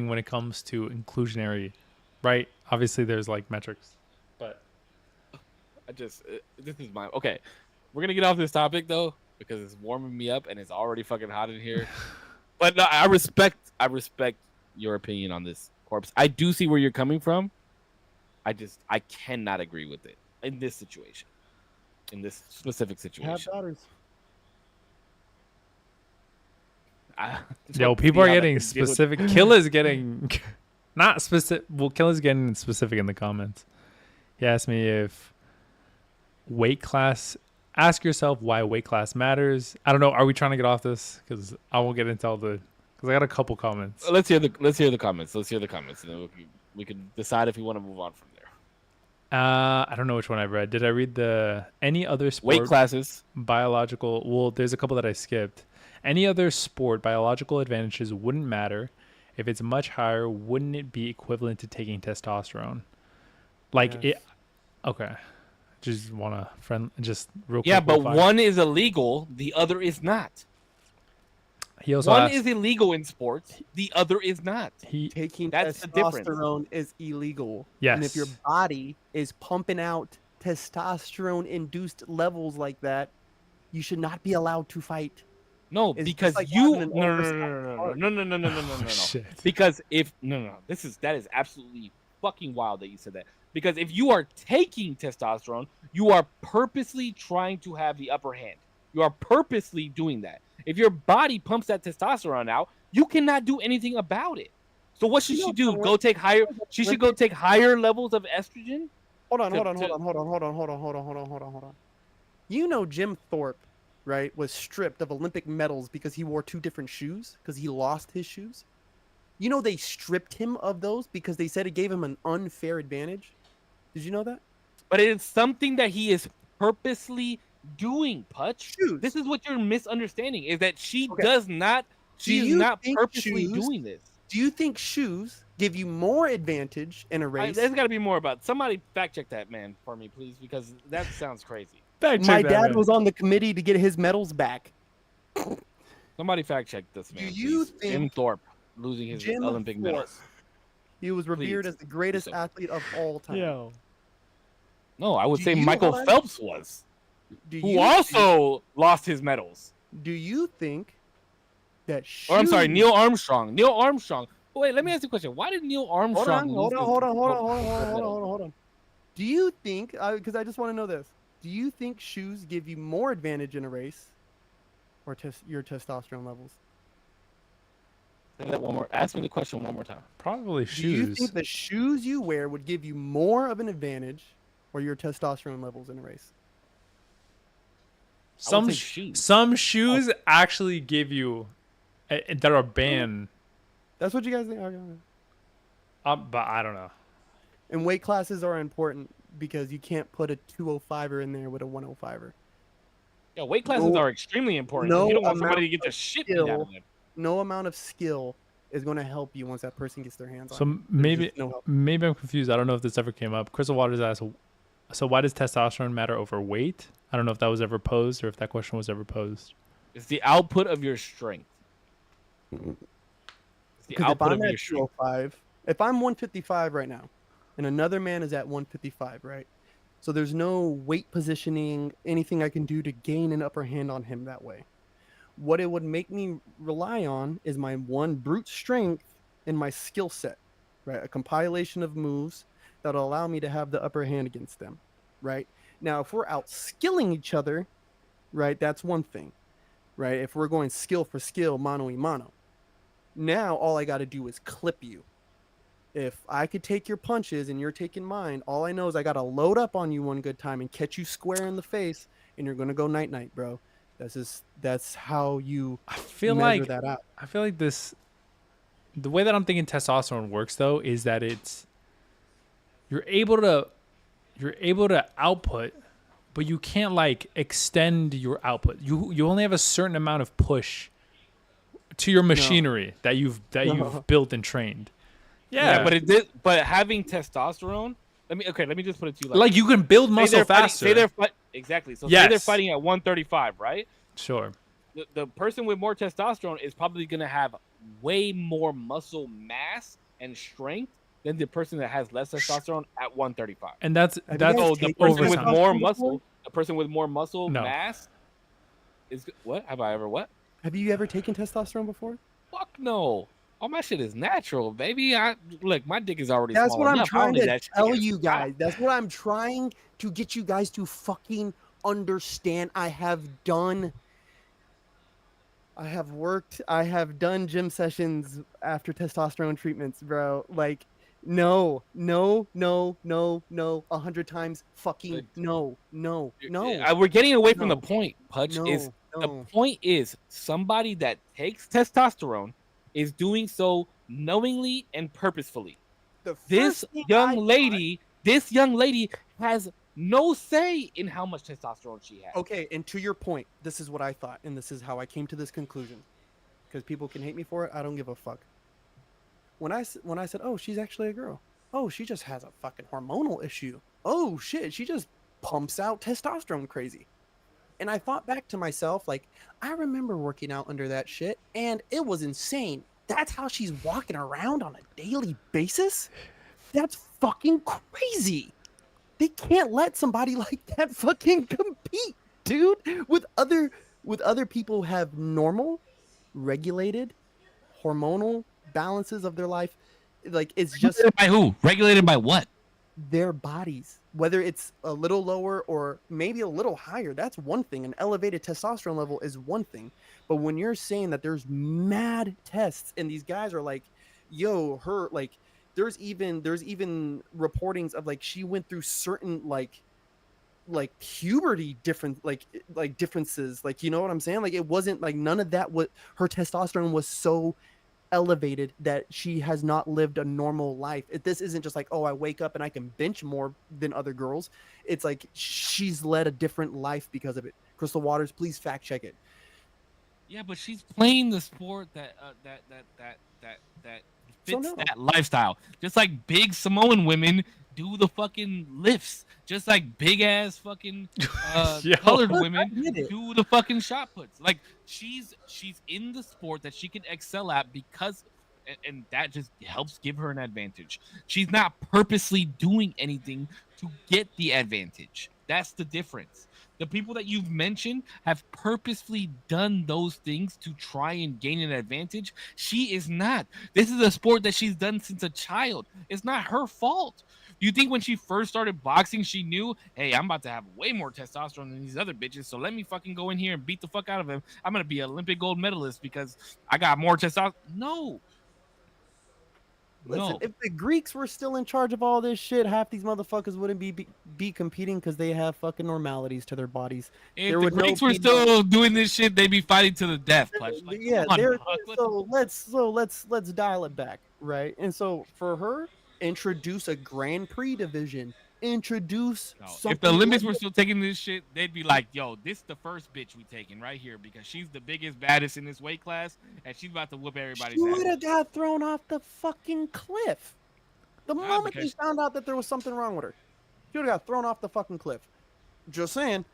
when it comes to inclusionary, right? Obviously, there's like metrics, but this is my okay. We're gonna get off this topic though because it's warming me up and it's already fucking hot in here. But no, I respect your opinion on this, Corpse. I do see where you're coming from. I cannot agree with it in this situation. in this specific Have situation. daughters. Just Yo, want to people see are how that getting can deal with- specific. Killer's getting not specific. Well, Killer's getting specific in the comments. He asked me if weight class. Ask yourself why weight class matters. I don't know. Are we trying to get off this? Because I won't get into all the. Because I got a couple comments. Let's hear the comments. Let's hear the comments, and then we can decide if we want to move on from there. I don't know which one I read. Did I read the any other sport Weight classes. biological? Well, there's a couple that I skipped. Any other sport biological advantages wouldn't matter. If it's much higher, wouldn't it be equivalent to taking testosterone? Like Yes. it. Okay. Just want to just real quick. Yeah, but we'll find- one is illegal, the other is not. He also One asked, is illegal in sports, the other is not. he Taking That's the difference. testosterone is illegal. And if your Yes. body is pumping out testosterone-induced levels like that, you should not be allowed to fight. No, It's because just like you having an no oversized heart. no. Shit. Because if no, that is absolutely fucking wild that you said that. Because if you are taking testosterone, you are purposely trying to have the upper hand. You are purposely doing that. If your body pumps that testosterone out, you cannot do anything about it. So what should You know she do? what- Go take higher. She should go take higher levels of estrogen. Hold on. to- You know Jim Thorpe, right, was stripped of Olympic medals because he wore 2 different shoes because he lost his shoes. You know they stripped him of those because they said it gave him an unfair advantage. Did you know that? But it is something that he is purposely doing, Putch. Shoes. This is what you're misunderstanding, is that she Okay. does not, Do she's you not think purposely shoes- doing this. Do you think shoes give you more advantage in a race? There's got to be more about, somebody fact check that man for me, please, because that sounds crazy. Fact My check that, dad man. was on the committee to get his medals back. Somebody fact check this man, you please. Jim think Thorpe losing his Jim Olympic Thorpe medals. He was revered Please, as the greatest so. athlete of all time. Yo. No, I would Do say you Michael want- Phelps was, Do who you also lost his medals. think, do you think that Or I'm sorry, shoes- Neil Armstrong. Neil Armstrong. Wait, let me ask you a question. Why did Neil Hold Armstrong on, lose hold on, his hold on, hold on, gold hold on, hold on, medal? hold on, hold on. Do you think? Because I just want to know this. Do you think shoes give you more advantage in a race, or your testosterone levels? Say that one more. Ask me the question one more time. Probably Do you shoes. think the shoes you wear would give you more of an advantage, or your testosterone levels in a race? Some say shoes. some shoes actually give you that are banned. That's what you guys think. Okay. But I don't know. And weight classes are important because you can't put a 205er in there with a 105er. Yeah, weight classes No- are extremely important. 'cause no you don't want somebody to amount get the of shit beat out skill of them. No amount of skill is going to help you once that person gets their hands on So you. There's maybe just no help. maybe I'm confused. I don't know if this ever came up. Crystal Waters asked, so why does testosterone matter over weight? I don't know if that was ever posed or if that question was ever posed. It's the output of your strength. It's the Because if output of I'm your at strength. 205, if I'm 155 right now, and another man is at 155, right? So there's no weight positioning, anything I can do to gain an upper hand on him that way. What it would make me rely on is my one brute strength and my skill set, right? A compilation of moves that'll allow me to have the upper hand against them, right? Now, if we're out skilling each other, right, that's one thing, right? If we're going skill for skill, mano y mano, now all I got to do is clip you. If I could take your punches and you're taking mine, all I know is I got to load up on you one good time and catch you square in the face, and you're gonna go night night, bro. That's how you I feel measure like that out. I feel like the way that I'm thinking testosterone works though is that you're able to output, but you can't like extend your output. You only have a certain amount of push to your machinery that you've built and trained. Yeah, but it did. But having testosterone. Let me just put it to you like you can build say muscle they're fighting- faster. Say they're exactly. So say they're Yes. fighting at 135, right? Sure. The person with more testosterone is probably going to have way more muscle mass and strength than the person that has less testosterone at 135. And that's Have you that's guys So the taken person with testosterone more before? muscle, the person with more muscle No. mass is what? Have I ever what? Have you ever taken testosterone before? Fuck no. All my shit is natural, baby. Look, my dick is already. That's small what I'm enough. I don't trying need to that shit tell get you out. guys. That's what I'm trying to get you guys to fucking understand. I have done I have worked, I have done gym sessions after testosterone treatments, bro. Like, no, no, no, no, no, 100 times fucking no, no, no, We're getting away from the no, point. Pudge is no, the no. point is somebody that takes testosterone is doing so knowingly and purposefully. The This first thing young lady, this young lady has no say in how much testosterone she has. okay, and to your point, this is what I thought, and this is how I came to this conclusion. Because people can hate me for it, I don't give a fuck. When I said, "Oh, she's actually a girl," oh, she just has a fucking hormonal issue. Oh shit, she just pumps out testosterone crazy. And I thought back to myself, like, I remember working out under that shit, and it was insane. That's how she's walking around on a daily basis? That's fucking crazy. They can't let somebody like that fucking compete, dude, with other people who have normal, regulated, hormonal balances of their life. Like, it's just Regulated by who? Regulated by what? their bodies, whether it's a little lower or maybe a little higher. That's one thing. An elevated testosterone level is one thing. But when you're saying that there's mad tests and these guys are like, yo, her, like, there's even reportings of, like, she went through certain like puberty different like differences, like, you know what I'm saying? Like, it wasn't like none of that. What her testosterone was so elevated that she has not lived a normal life. This isn't just like, oh, I wake up and I can bench more than other girls. It's like she's led a different life because of it. Crystal Waters, please fact check it. Yeah, but she's playing the sport that So fits no, that lifestyle. Just like big Samoan women do the fucking lifts. Just like big ass fucking Yo. colored Look, I women get it. do the fucking shot puts. Like she's in the sport that she can excel at because and that just helps give her an advantage. She's not purposely doing anything to get the advantage. That's the difference. The people that you've mentioned have purposefully done those things to try and gain an advantage. She is not. This is a sport that she's done since a child. It's not her fault. You think when she first started boxing, she knew, hey, I'm about to have way more testosterone than these other bitches, so let me fucking go in here and beat the fuck out of him. I'm gonna be an Olympic gold medalist because I got more testosterone. No, Listen, no. if the Greeks were still in charge of all this shit, half these motherfuckers wouldn't be competing because they have fucking normalities to their bodies. If There the would no Greeks were be no still doing this shit, they'd be fighting to the death. Pudge. Like, yeah, come on, there. dog. What the So let's dial it back, right? And so for her, introduce a Grand Prix division, introduce No, if the something Olympics like were still taking this shit, they'd be like, "Yo, this is the first bitch we taking right here because she's the biggest, baddest in this weight class, and she's about to whoop she everybody's would ass." have got thrown off the fucking cliff the Nah, moment they because found out that there was something wrong with her. She would have got thrown off the fucking cliff. Just saying,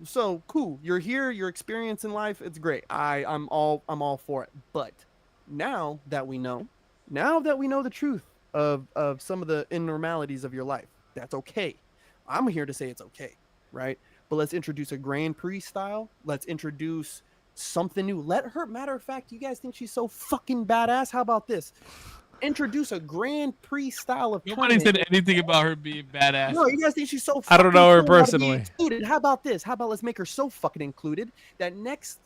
so cool. You're here, your experience in life, it's great. I'm all for it. But now that we know, now that we know the truth of some of the abnormalities of your life, that's okay. I'm here to say it's okay, right? But let's introduce a Grand Prix style. Let's introduce something new. Let her, matter of fact, you guys think she's so fucking badass? How about this? Introduce a Grand Prix style of nobody tournament. said anything about her being badass. No, you guys think she's so I don't fucking know her cool, gotta be personally. included. How about this? How about let's make her so fucking included that next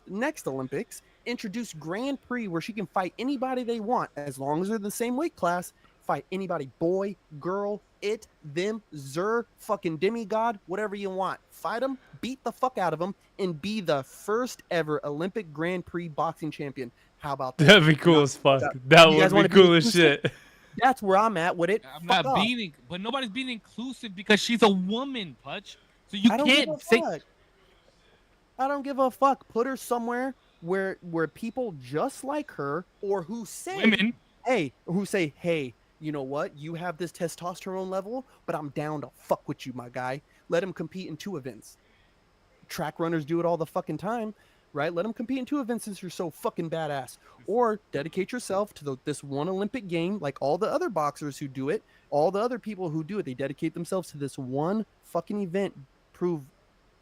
Olympics introduce Grand Prix where she can fight anybody they want as long as they're the same weight class. Fight anybody, boy, girl, it, them, zer, fucking demigod, whatever you want. Fight them, beat the fuck out of them, and be the first ever Olympic Grand Prix boxing champion. How about that? That'd be cool as fuck. That You guys would wanna be be cool as inclusive? shit. That's where I'm at with it. I'm Fuck not off. being, but nobody's being inclusive because she's a woman, Pudge. So you I don't give a can't say fuck. I don't give a fuck. Put her somewhere where people just like her or who say, women. hey, you know what? You have this testosterone level, but I'm down to fuck with you, my guy. Let him compete in 2 events. Track runners do it all the fucking time, right? Let them compete in 2 events since you're so fucking badass. Or dedicate yourself to this one Olympic game, like all the other boxers who do it, all the other people who do it. They dedicate themselves to this one fucking event. Prove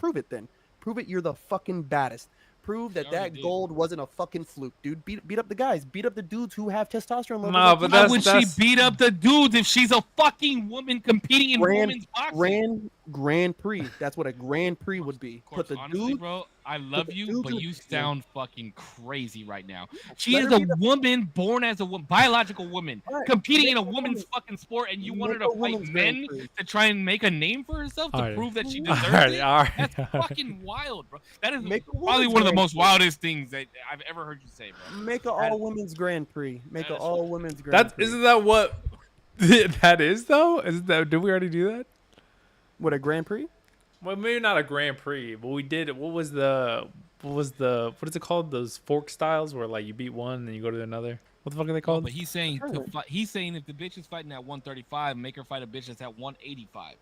it then. Prove it you're the fucking baddest. Prove that He already that did. gold wasn't a fucking fluke, dude. Beat up the guys. Beat up the dudes who have testosterone levels. Nah, like but you. Why that's would she beat up the dudes if she's a fucking woman competing in women's boxing? Grand Prix. That's what a Grand Prix would be. Of course, Put the honestly, dude. bro, I put love the you, dudes but in you yeah. sound fucking crazy right now. She Let is her a beat up- woman born as a woman, biological woman, All right, competing make in a a woman's woman- fucking sport, and you want her make to a fight woman's Grand men Prix. to try and make a name for herself to Alright. prove that she Alright, deserves it? alright. That's fucking wild, bro. That is Make a probably woman's one of the Grand most Prix. wildest things that I've ever heard you say, bro. Make an all women's Grand Prix. Make that an is- all women's Grand That Prix. isn't that what that is though? Isn't that? Did we already do that? What a Grand Prix? Well, maybe not a Grand Prix, but we did. What is it called? Those fork styles where like you beat one and then you go to another. What the fuck are they Oh, called? but he's saying Tournament. he's saying if the bitch is fighting at 135, make her fight a bitch that's at 185.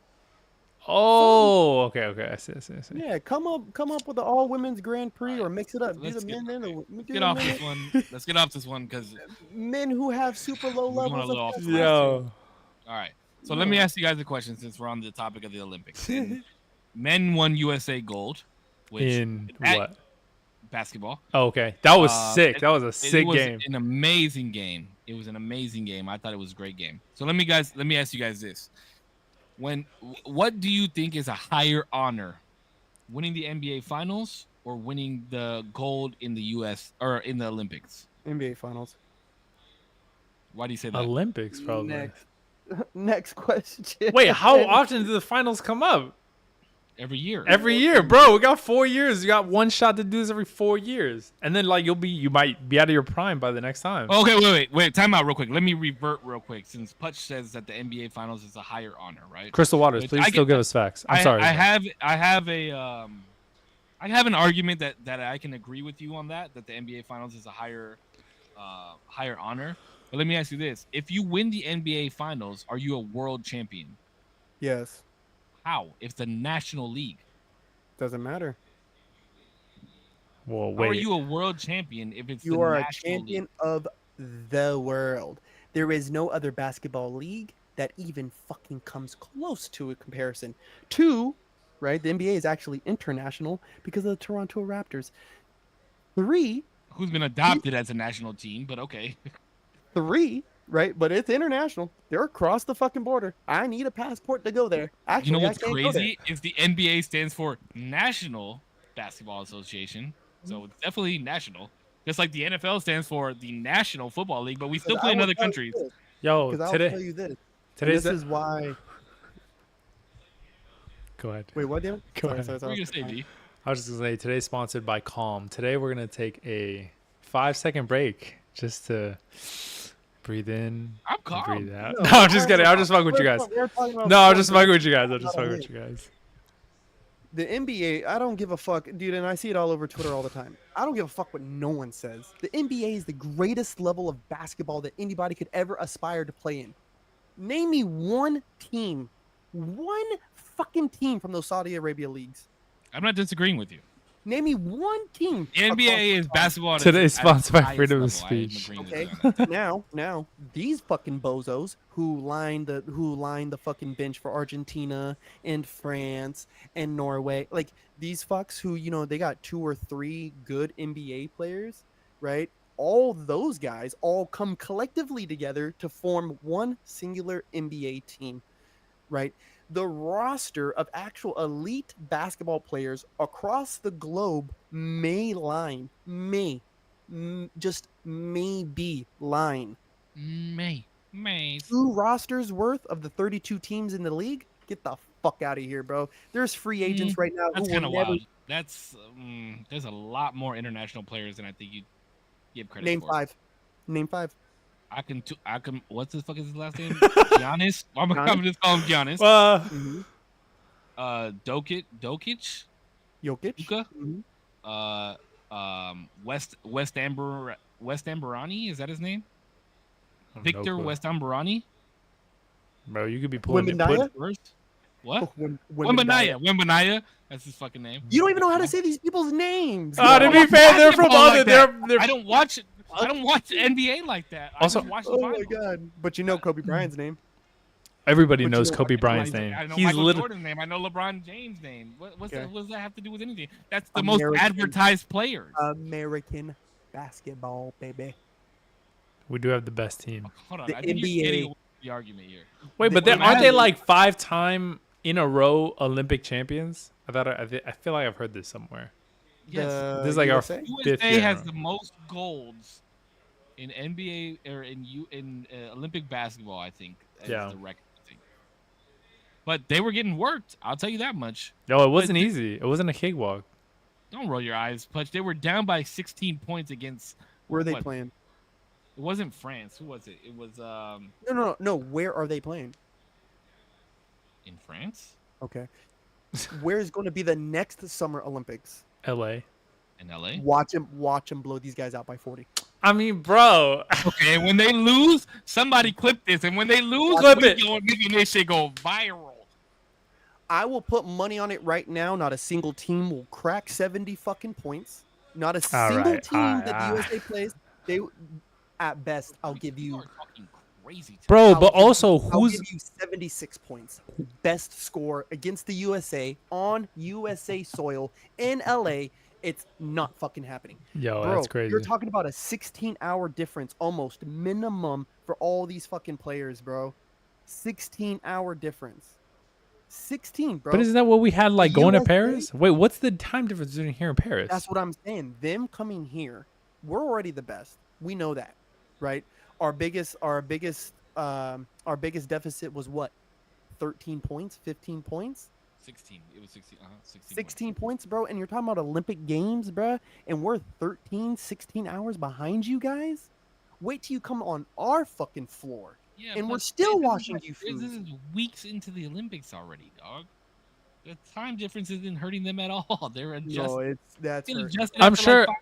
Oh, okay. I see. Yeah, come up with an all women's Grand Prix Alright, or mix it up. Do let's the get- men and okay. the, do Get the off men, this one. Let's get off this one because men who have super low We're going a levels little of off testosterone. Yo, all right. So let me ask you guys a question since we're on the topic of the Olympics. And men won USA gold, which in at what? basketball. Oh, okay, that was sick. It- That was a It sick was game. an amazing game. It was an amazing game. I thought it was a great game. So let me ask you guys this: what do you think is a higher honor, winning the NBA Finals or winning the gold in the US or in the Olympics? NBA Finals. Why do you say that? Olympics, probably. Next question. Wait, how often do the finals come up? Every year. Every year, bro. We got 4 years. You got one shot to do this every 4 years, and then like you might be out of your prime by the next time. Okay, wait. Time out real quick. Let me revert real quick. Since Putch says that the NBA Finals is a higher honor, right? Crystal Waters, Which please I still get- give us facts. I'm sorry. I have an argument that I can agree with you on that the NBA Finals is a higher honor. But let me ask you this: if you win the NBA Finals, are you a world champion? Yes. How? It's the National League. Doesn't matter. Well, How are wait. you a world champion if it's You the are a National champion League? of the world. There is no other basketball league that even fucking comes close to a comparison. Two, right? The NBA is actually international because of the Toronto Raptors. Three, Who's been adopted as a national team? But okay. right? But it's international. They're across the fucking border. I need a passport to go there. Actually, You know what's I can't go there. crazy is the NBA stands for National Basketball Association, so it's definitely national. Just like the NFL stands for the National Football League, but we still play in other countries. Yo, Because I'll tell today. you this. And Today's. this is why. Go ahead. Wait, what, Damon? Go ahead. What are you gonna say, G? I was just gonna say today's sponsored by Calm. Today we're gonna take a 5-second break just to breathe in, I'm and calm. breathe out. No, I'm just kidding. I'll just fuck with you guys. No, I'm just fucking with you guys. I'll just fuck with you guys. The NBA, I don't give a fuck, dude, and I see it all over Twitter all the time. I don't give a fuck what no one says. The NBA is the greatest level of basketball that anybody could ever aspire to play in. Name me one fucking team from those Saudi Arabia leagues. I'm not disagreeing with you. Name me one team. The NBA is basketball. at Today's its sponsored by highest freedom of level. I am speech. agreeing with Okay. you on that. now, these fucking bozos who line the fucking bench for Argentina and France and Norway, like these fucks who, you know, they got 2 or 3 good NBA players, right? All those guys all come collectively together to form one singular NBA team, right? The roster of actual elite basketball players across the globe just maybe line May. 2 rosters worth of the 32 teams in the league. Get the fuck out of here, bro. There's free agents right now That's who kind will of never wild. That's there's a lot more international players than I think you give credit name for. 5. Name 5. I can. What's the fuck is his last name? Giannis. I'm gonna just call him Giannis. Well, Mm-hmm. Dokic. Jokic. Luka. Mhm. West Amberani. Is that his name? I have no Victor clue. West Amberani. Bro, you could be pulling it. Wembanyama? First. What? Wembanyama. Wembanyama. That's his fucking name. You don't even know how to say these people's names. To be fair, they're from Basketball other. like that. They're I don't watch NBA like that. Also- I just watch the Oh my finals. god! But you know Kobe Bryant's name. Everybody But you knows know Kobe what? Bryant's I name. know He's Michael literally. Jordan's name. I know LeBron James' name. Okay. What does that have to do with anything? That's the most American- advertised players. American basketball, baby. We do have the best team. Hold on, The I think you're NBA getting away with the argument here. Wait, but The aren't they NBA like 5-time in a row Olympic champions? I feel like I've heard this somewhere. Yes, This is like USA? our fifth USA year. has the most golds in NBA or in Olympic basketball. I think is Yeah. the record. I think. But they were getting worked. I'll tell you that much. No, it wasn't easy. It wasn't a cakewalk. Don't roll your eyes, Pudge. They were down by 16 points against. Where are they what? playing? It wasn't France. Who was it? It was No. Where are they playing? in France. Okay. Where is going to be the next Summer Olympics? LA. In LA. Watch them blow these guys out by 40. I mean, bro. Okay, when they lose, somebody clip this, and when they lose, Clip we it. go making this shit go viral. I will put money on it right now. Not a single team will crack 70 fucking points. Not a All single right, team all right, that all the right. USA plays. They, at best, I'll give You you. are talking crazy. Today. Bro, I'll but give you- also I'll who's give you 76 points. Best score against the USA on USA soil in LA. It's not fucking happening. Yo, Bro, that's crazy. you're talking about a 16-hour difference almost minimum for all these fucking players, bro. 16-hour difference. 16, bro. But isn't that what we had like going to USA? Paris? Wait, what's the time difference between here and Paris? That's what I'm saying. Them coming here, we're already the best. We know that, right? Our biggest deficit was what? 13 points, 15 points, 16. It was 16. 16. 16 points, bro. And you're talking about Olympic Games, bro. And we're 13, 16 hours behind you guys. Wait till you come on our fucking floor. Yeah, And but we're still this is watching like- you This is weeks into the Olympics already, dog. The time difference isn't hurting them at all. They're adjusting. That's They're hurt. adjusting I'm after sure- Like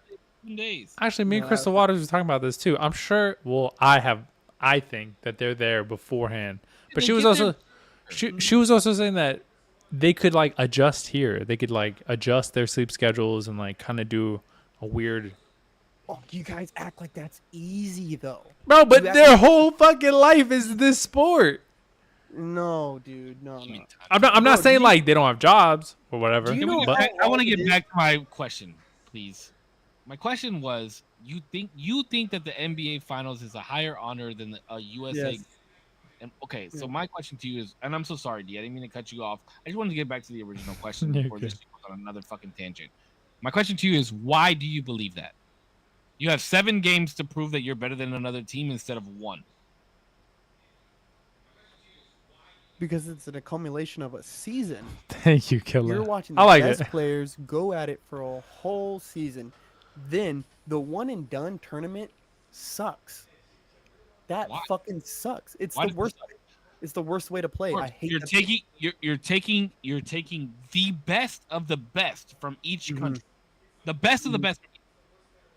5 days. Actually, me and No, Crystal Waters was talking about this too. I'm sure. Well, I think that they're there beforehand. But They she was get there- also, she was also saying that they could like adjust here. They could like adjust their sleep schedules and like kind of do a weird. Oh, you guys act like that's easy though. Bro, but You their whole fucking life is this sport. No, dude, no. I'm not Bro, saying do you- like they don't have jobs or whatever. Do you Can we know get but back- I want to hard it get is? back to my question, please. My question was: you think that the NBA Finals is a higher honor than a USA? Yes. And okay, so Yeah. my question to you is, and I'm so sorry, D, I didn't mean to cut you off. I just wanted to get back to the original question You're before this good. goes on another fucking tangent. My question to you is, why do you believe that? You have 7 games to prove that you're better than another team instead of 1. Because it's an accumulation of a season. Thank you, Killer. You're watching I the like best it. players go at it for a whole season. Then the one and done tournament sucks. That Why? fucking sucks. It's Why the does it worst. suck? It's the worst way to play. I hate you're that- taking you're taking the best of the best from each Mhm. country. The best of the Mhm. best.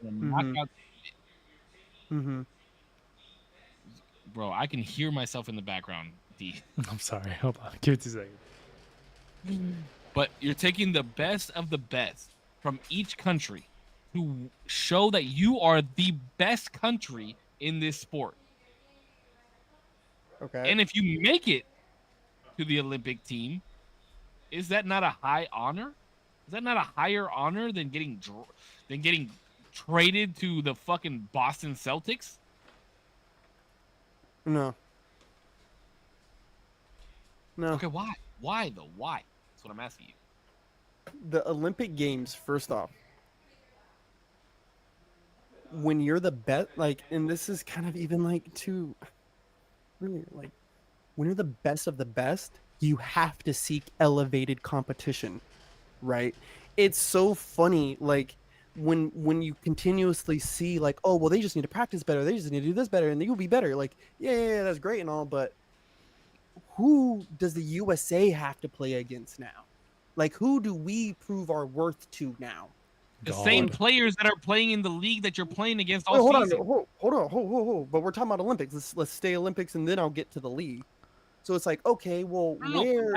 And knock Mhm. out- Mhm. Bro, I can hear myself in the background, D. I'm sorry. Hold on. Give it 2 seconds. But you're taking the best of the best from each country to show that you are the best country in this sport. Okay. And if you make it to the Olympic team, is that not a high honor? Is that not a higher honor than getting traded to the fucking Boston Celtics? No. No. Okay, why? Why though? Why? That's what I'm asking you. The Olympic Games, first off, when you're the best, like, and this is kind of even like to really like, when you're the best of the best, you have to seek elevated competition, right? It's so funny, like when you continuously see like, oh well, they just need to practice better, they just need to do this better, and you'll be better. Like, yeah, that's great and all, but who does the USA have to play against now? Like, who do we prove our worth to now? The God. same players that are playing in the league that you're playing against all Wait, hold on, season. hold. But we're talking about Olympics. Let's stay Olympics, and then I'll get to the league. So it's like, okay, well, No, where?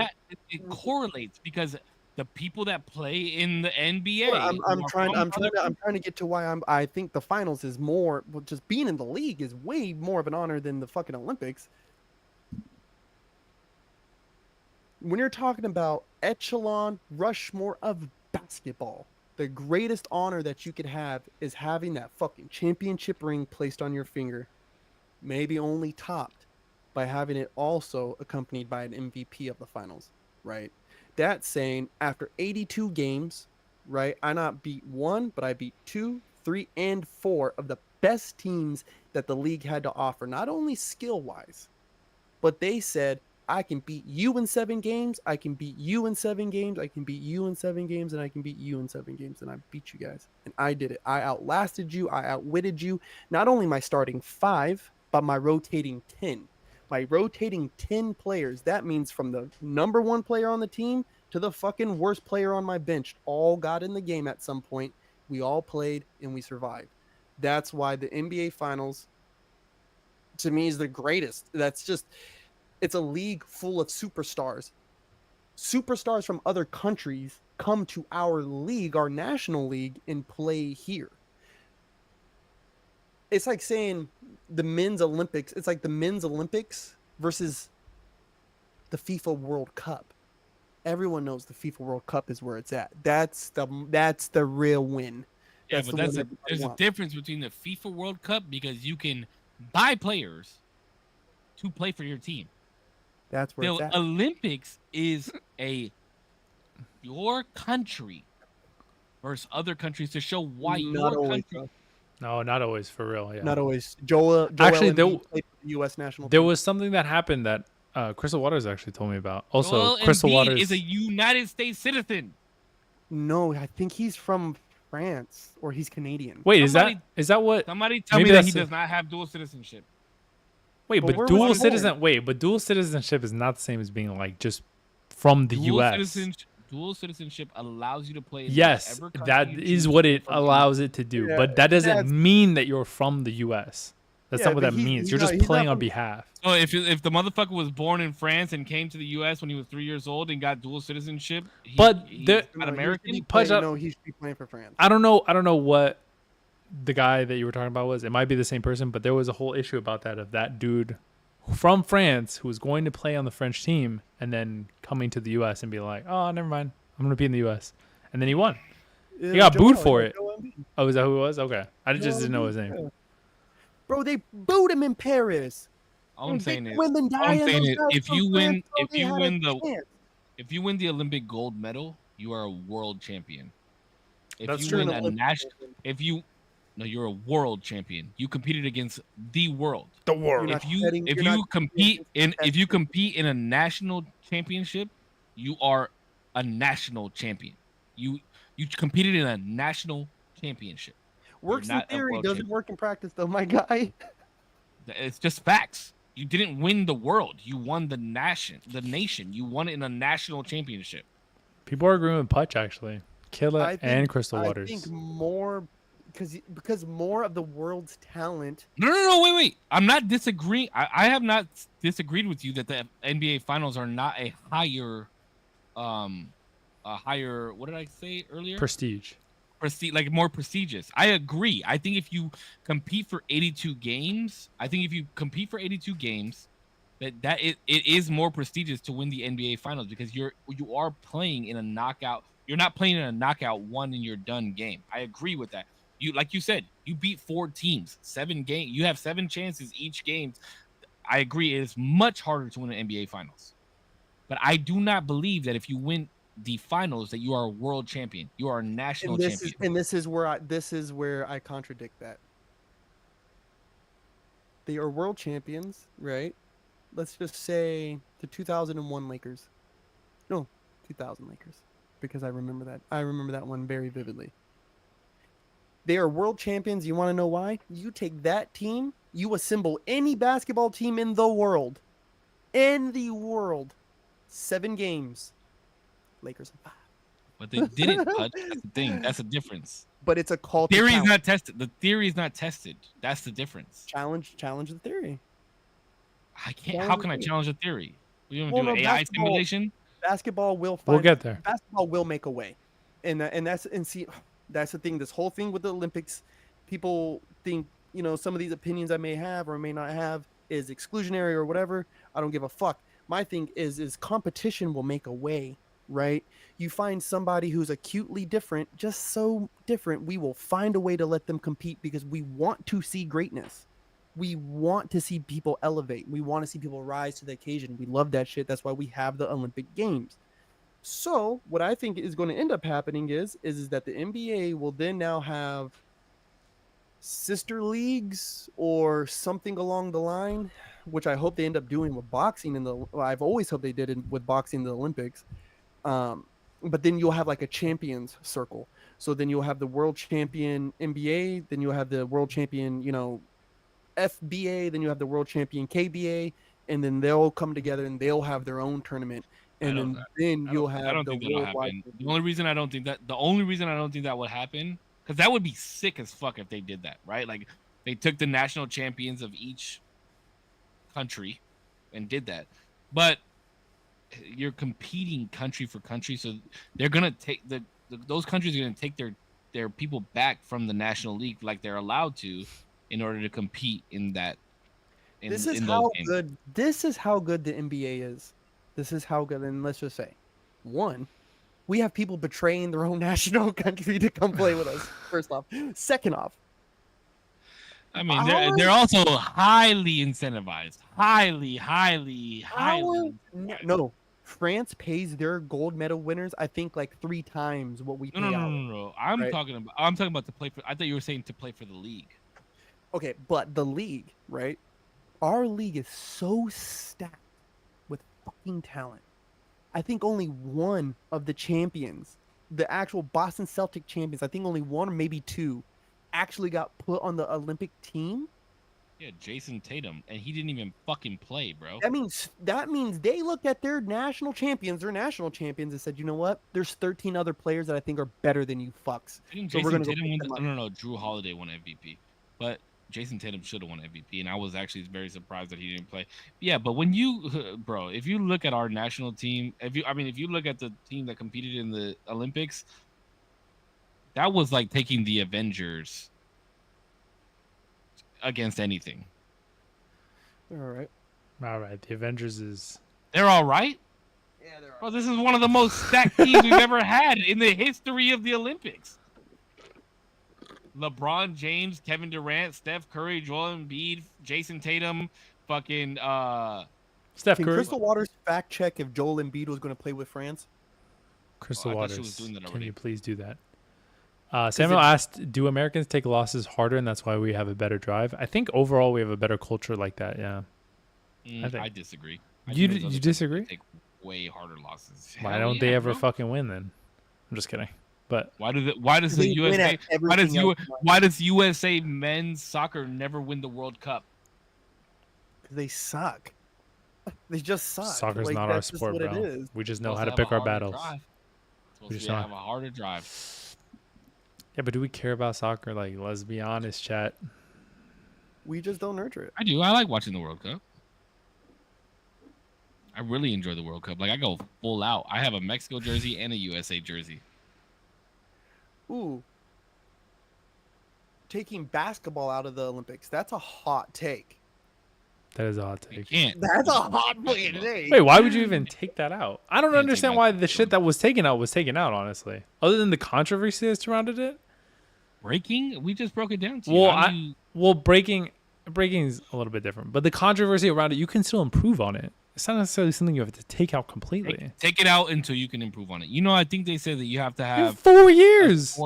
it correlates because the people that play in the NBA. Well, I'm who are trying. from other I'm trying to get to why I think the finals is more. Well, just being in the league is way more of an honor than the fucking Olympics. when you're talking about echelon Rushmore of basketball, the greatest honor that you could have is having that fucking championship ring placed on your finger, maybe only topped by having it also accompanied by an MVP of the finals, right? That's saying after 82 games, right? I not beat one, but I beat two, three, and four of the best teams that the league had to offer, not only skill wise, but they said, I can beat you in 7 games. I can beat you in 7 games. I can beat you in 7 games. And I can beat you in 7 games. And I beat you guys. And I did it. I outlasted you. I outwitted you. Not only my starting 5, but my rotating 10. My rotating 10 players. That means from the number 1 player on the team to the fucking worst player on my bench all got in the game at some point. We all played and we survived. That's why the NBA Finals, to me, is the greatest. That's just, it's a league full of superstars. Superstars from other countries come to our league, our national league, and play here. It's like saying the men's Olympics. It's like the men's Olympics versus the FIFA World Cup. Everyone knows the FIFA World Cup is where it's at. That's the real win. Yeah, That's but the that's one there's a difference between the FIFA World Cup because you can buy players to play for your team. That's where The it's at. Olympics is your country versus other countries to show why Not your always, country. No, not always for real. Yeah. Not always. Joel Actually, Embiid played for the U.S. national there team. was something that happened that Crystal Waters actually told me about. Also, Joel Crystal Embiid Waters is a United States citizen. No, I think he's from France or he's Canadian. Wait, Somebody- is that what? Somebody tell Maybe me that he that's does not have dual citizenship. Wait, But but where was dual he born? citizen. Wait, but dual citizenship is not the same as being like just from the U.S. Dual citizenship allows you to play. In Yes, whichever country that you is choose what it from the allows it to do. Yeah, But that doesn't that's- mean that you're from the U.S. That's Yeah, not what but that he- means. he's You're not- just he's not playing on from- behalf. So if the motherfucker was born in France and came to the U.S. when he was 3 years old and got dual citizenship, But he's the- not No, he should American. be Punch playing- up- No, he should be playing for France. I don't know what the guy that you were talking about was. It might be the same person, but there was a whole issue about that of that dude from France who was going to play on the French team and then coming to the U.S. and be like, oh, never mind, I'm gonna be in the U.S. And then he won. He got booed for it. Oh, is that who it was? Okay, I just didn't know his name. Bro, they booed him in Paris. All I'm saying is, women all I'm die in saying those is, guys if from you France, win, bro, if they you had a win the, chance. if you win the Olympic gold medal, you are a world champion. If That's you true. win You're a an Olympic national, champion. you're a world champion. You competed against the world. The You're world. not If you heading- if you're you not compete in heading if you to- compete in a national championship, you are a national champion. You competed in a national championship. Works in not a theory, world doesn't champion. work in practice, though, my guy. It's just facts. You didn't win the world. You won the nation. You won it in a national championship. People are agreeing with Putch actually. Killa I and think- Crystal I Waters. think more because more of the world's talent. No, wait. I'm not disagreeing. I have not disagreed with you that the NBA Finals are not a higher, what did I say earlier? Prestige. Like more prestigious. I agree. I think if you compete for 82 games, that it is more prestigious to win the NBA Finals because you are playing in a knockout. You're not playing in a knockout one and you're done game. I agree with that. Like you said, you beat 4 teams, 7 games. You have 7 chances each game. I agree. It is much harder to win the NBA Finals, but I do not believe that if you win the finals that you are a world champion. You are a national champion. This is where I contradict that. They are world champions, right? Let's just say the 2001 Lakers. No, 2000 Lakers, because I remember that. I remember that one very vividly. They are world champions. You want to know why? You take that team, you assemble any basketball team in the world, 7 games. Lakers in 5. But they didn't touch. That's the thing. That's the difference. But it's a call to Theory is challenge. not tested. The theory is not tested. That's the difference. Challenge the theory. I can't. How can I challenge the theory? We don't Well, do no, AI basketball- simulation. Basketball will find We'll get there. Basketball will make a way, and that's the thing. This whole thing with the Olympics, people think some of these opinions I may have or may not have is exclusionary or whatever. I don't give a fuck. My thing is competition will make a way, right? You find somebody who's acutely different, just so different, we will find a way to let them compete because we want to see greatness. We want to see people elevate. We want to see people rise to the occasion. We love that shit. That's why we have the Olympic Games. So, what I think is going to end up happening is that the NBA will then now have sister leagues or something along the line, which I hope they end up doing with boxing in the. Well, I've always hoped they did with boxing in the Olympics. Um, but then you'll have like a champions circle. So then you'll have the world champion NBA, then you'll have the world champion, FBA, then you have the world champion KBA, and then they'll come together and they'll have their own tournament, I and don't. then you'll I have don't the think that'll worldwide. happen. The only reason I don't think that would happen, because that would be sick as fuck if they did that, right? Like they took the national champions of each country and did that, but you're competing country for country, so they're gonna take those countries are gonna take their people back from the national league like they're allowed to, in order to compete in that. This is in those how games. good. This is how good the NBA is. This is how good. And let's just say, one, we have people betraying their own national country to come play with us. First off, second off, I mean, they're also highly incentivized. Highly incentivized. no. France pays their gold medal winners, I think, like 3 times what we pay out. No. I'm right? talking about to play for. I thought you were saying to play for the league. Okay, but the league, right? Our league is so stacked with fucking talent. I think only one of the champions, the actual Boston Celtic champions, I think only one or maybe two actually got put on the Olympic team. Yeah, Jason Tatum, and he didn't even fucking play, bro. That means they looked at their national champions, and said, you know what? There's 13 other players that I think are better than you fucks. So we're gonna Tatum no, Drew Holiday won MVP, but Jason Tatum should have won MVP, and I was actually very surprised that he didn't play. Yeah, but when you, bro, if you look at our national team, if you look at the team that competed in the Olympics, that was like taking the Avengers against anything. All right. The Avengers is. They're all right. Yeah, they're all right. Well, this is one of the most stacked teams we've ever had in the history of the Olympics. LeBron James, Kevin Durant, Steph Curry, Joel Embiid, Jason Tatum, fucking Steph Can Curry. Crystal Waters fact check if Joel Embiid was going to play with France? Crystal Waters, can already. you please do that? Samuel asked, do Americans take losses harder and that's why we have a better drive? I think overall we have a better culture like that, yeah. I disagree. You disagree? Take way harder losses. Why don't they ever fucking win then? I'm just kidding. But why does USA men's soccer never win the World Cup? Because they suck. They just suck. Soccer's not our sport, bro. We just know how to pick our battles. We just have a harder drive. Yeah, but do we care about soccer? Like, let's be honest, chat. We just don't nurture it. I do. I like watching the World Cup. I really enjoy the World Cup. Like, I go full out. I have a Mexico jersey and a USA jersey. Ooh. Taking basketball out of the Olympics. That's a hot take. That is a hot take. You can't. That's a hot fucking take. Wait, why would you even take that out? I don't understand why the shit that was taken out, honestly. Other than the controversy that surrounded it. Breaking? We just broke it down to you. Well, breaking is a little bit different. But the controversy around it, you can still improve on it. It's not necessarily something you have to take out completely. Take it out until you can improve on it. You know, I think they said that you have to have 4 years.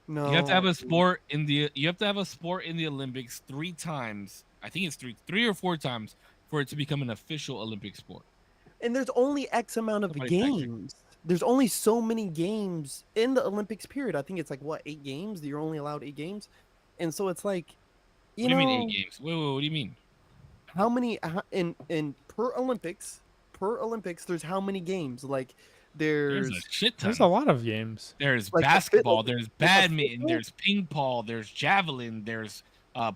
No. You have to have a sport in the Olympics 3 times. I think it's three or 4 times for it to become an official Olympic sport. And there's only X amount of games. There's only so many games in the Olympics period. I think it's like 8 games? You're only allowed 8 games. And so it's like, what do you mean 8 games? Wait, what do you mean? How many in per Olympics, there's how many games? Like there's a shit ton. There's a lot of games. There's like basketball, there's badminton, there's ping pong, there's javelin, there's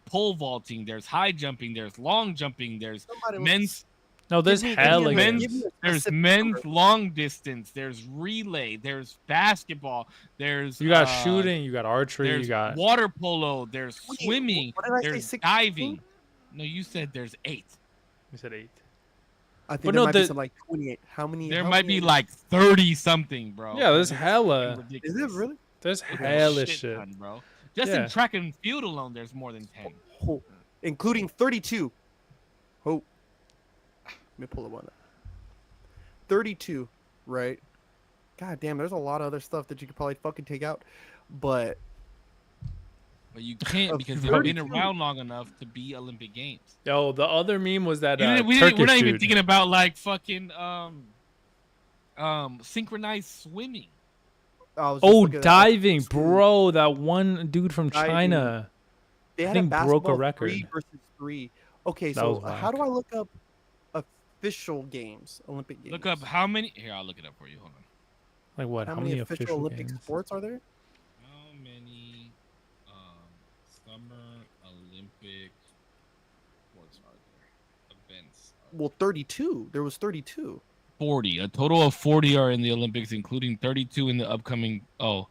pole vaulting, there's high jumping, there's long jumping, there's men's. No, there's hella games. There's men's long distance. There's relay. There's basketball. There's you got shooting. You got archery. You got water polo. There's swimming. There's diving. No, you said there's 8. You said 8. I think But there no, might be some like 28. How many? There how might many be like 30 something, bro. Yeah, there's It's hella. fucking Is it ridiculous. really? There's It's a hella shit shit. ton, bro. Just Yeah. in track and field alone, there's more than 10. Oh, including 32. Oh, let me pull it one up. 32, right? God damn, there's a lot of other stuff that you could probably fucking take out, but But you can't Of because they've been 32. around long enough to be Olympic Games. Yo, the other meme was that We're Turkish not even dude. thinking about like fucking synchronized swimming. I was just Oh, looking at that. diving, So bro! That one dude from Diving. China. They I had a think broke a basketball record. 3 versus 3. Okay, That so was how do whack. I look up official games, Olympic games? Look up how many. Here, I'll look it up for you. Hold on. Like what? how How many official Olympic games? sports are there? How many summer Olympic sports are there? Events. Well, 32. There was 32. 40. A total of 40 are in the Olympics, including 32 in the upcoming. Oh.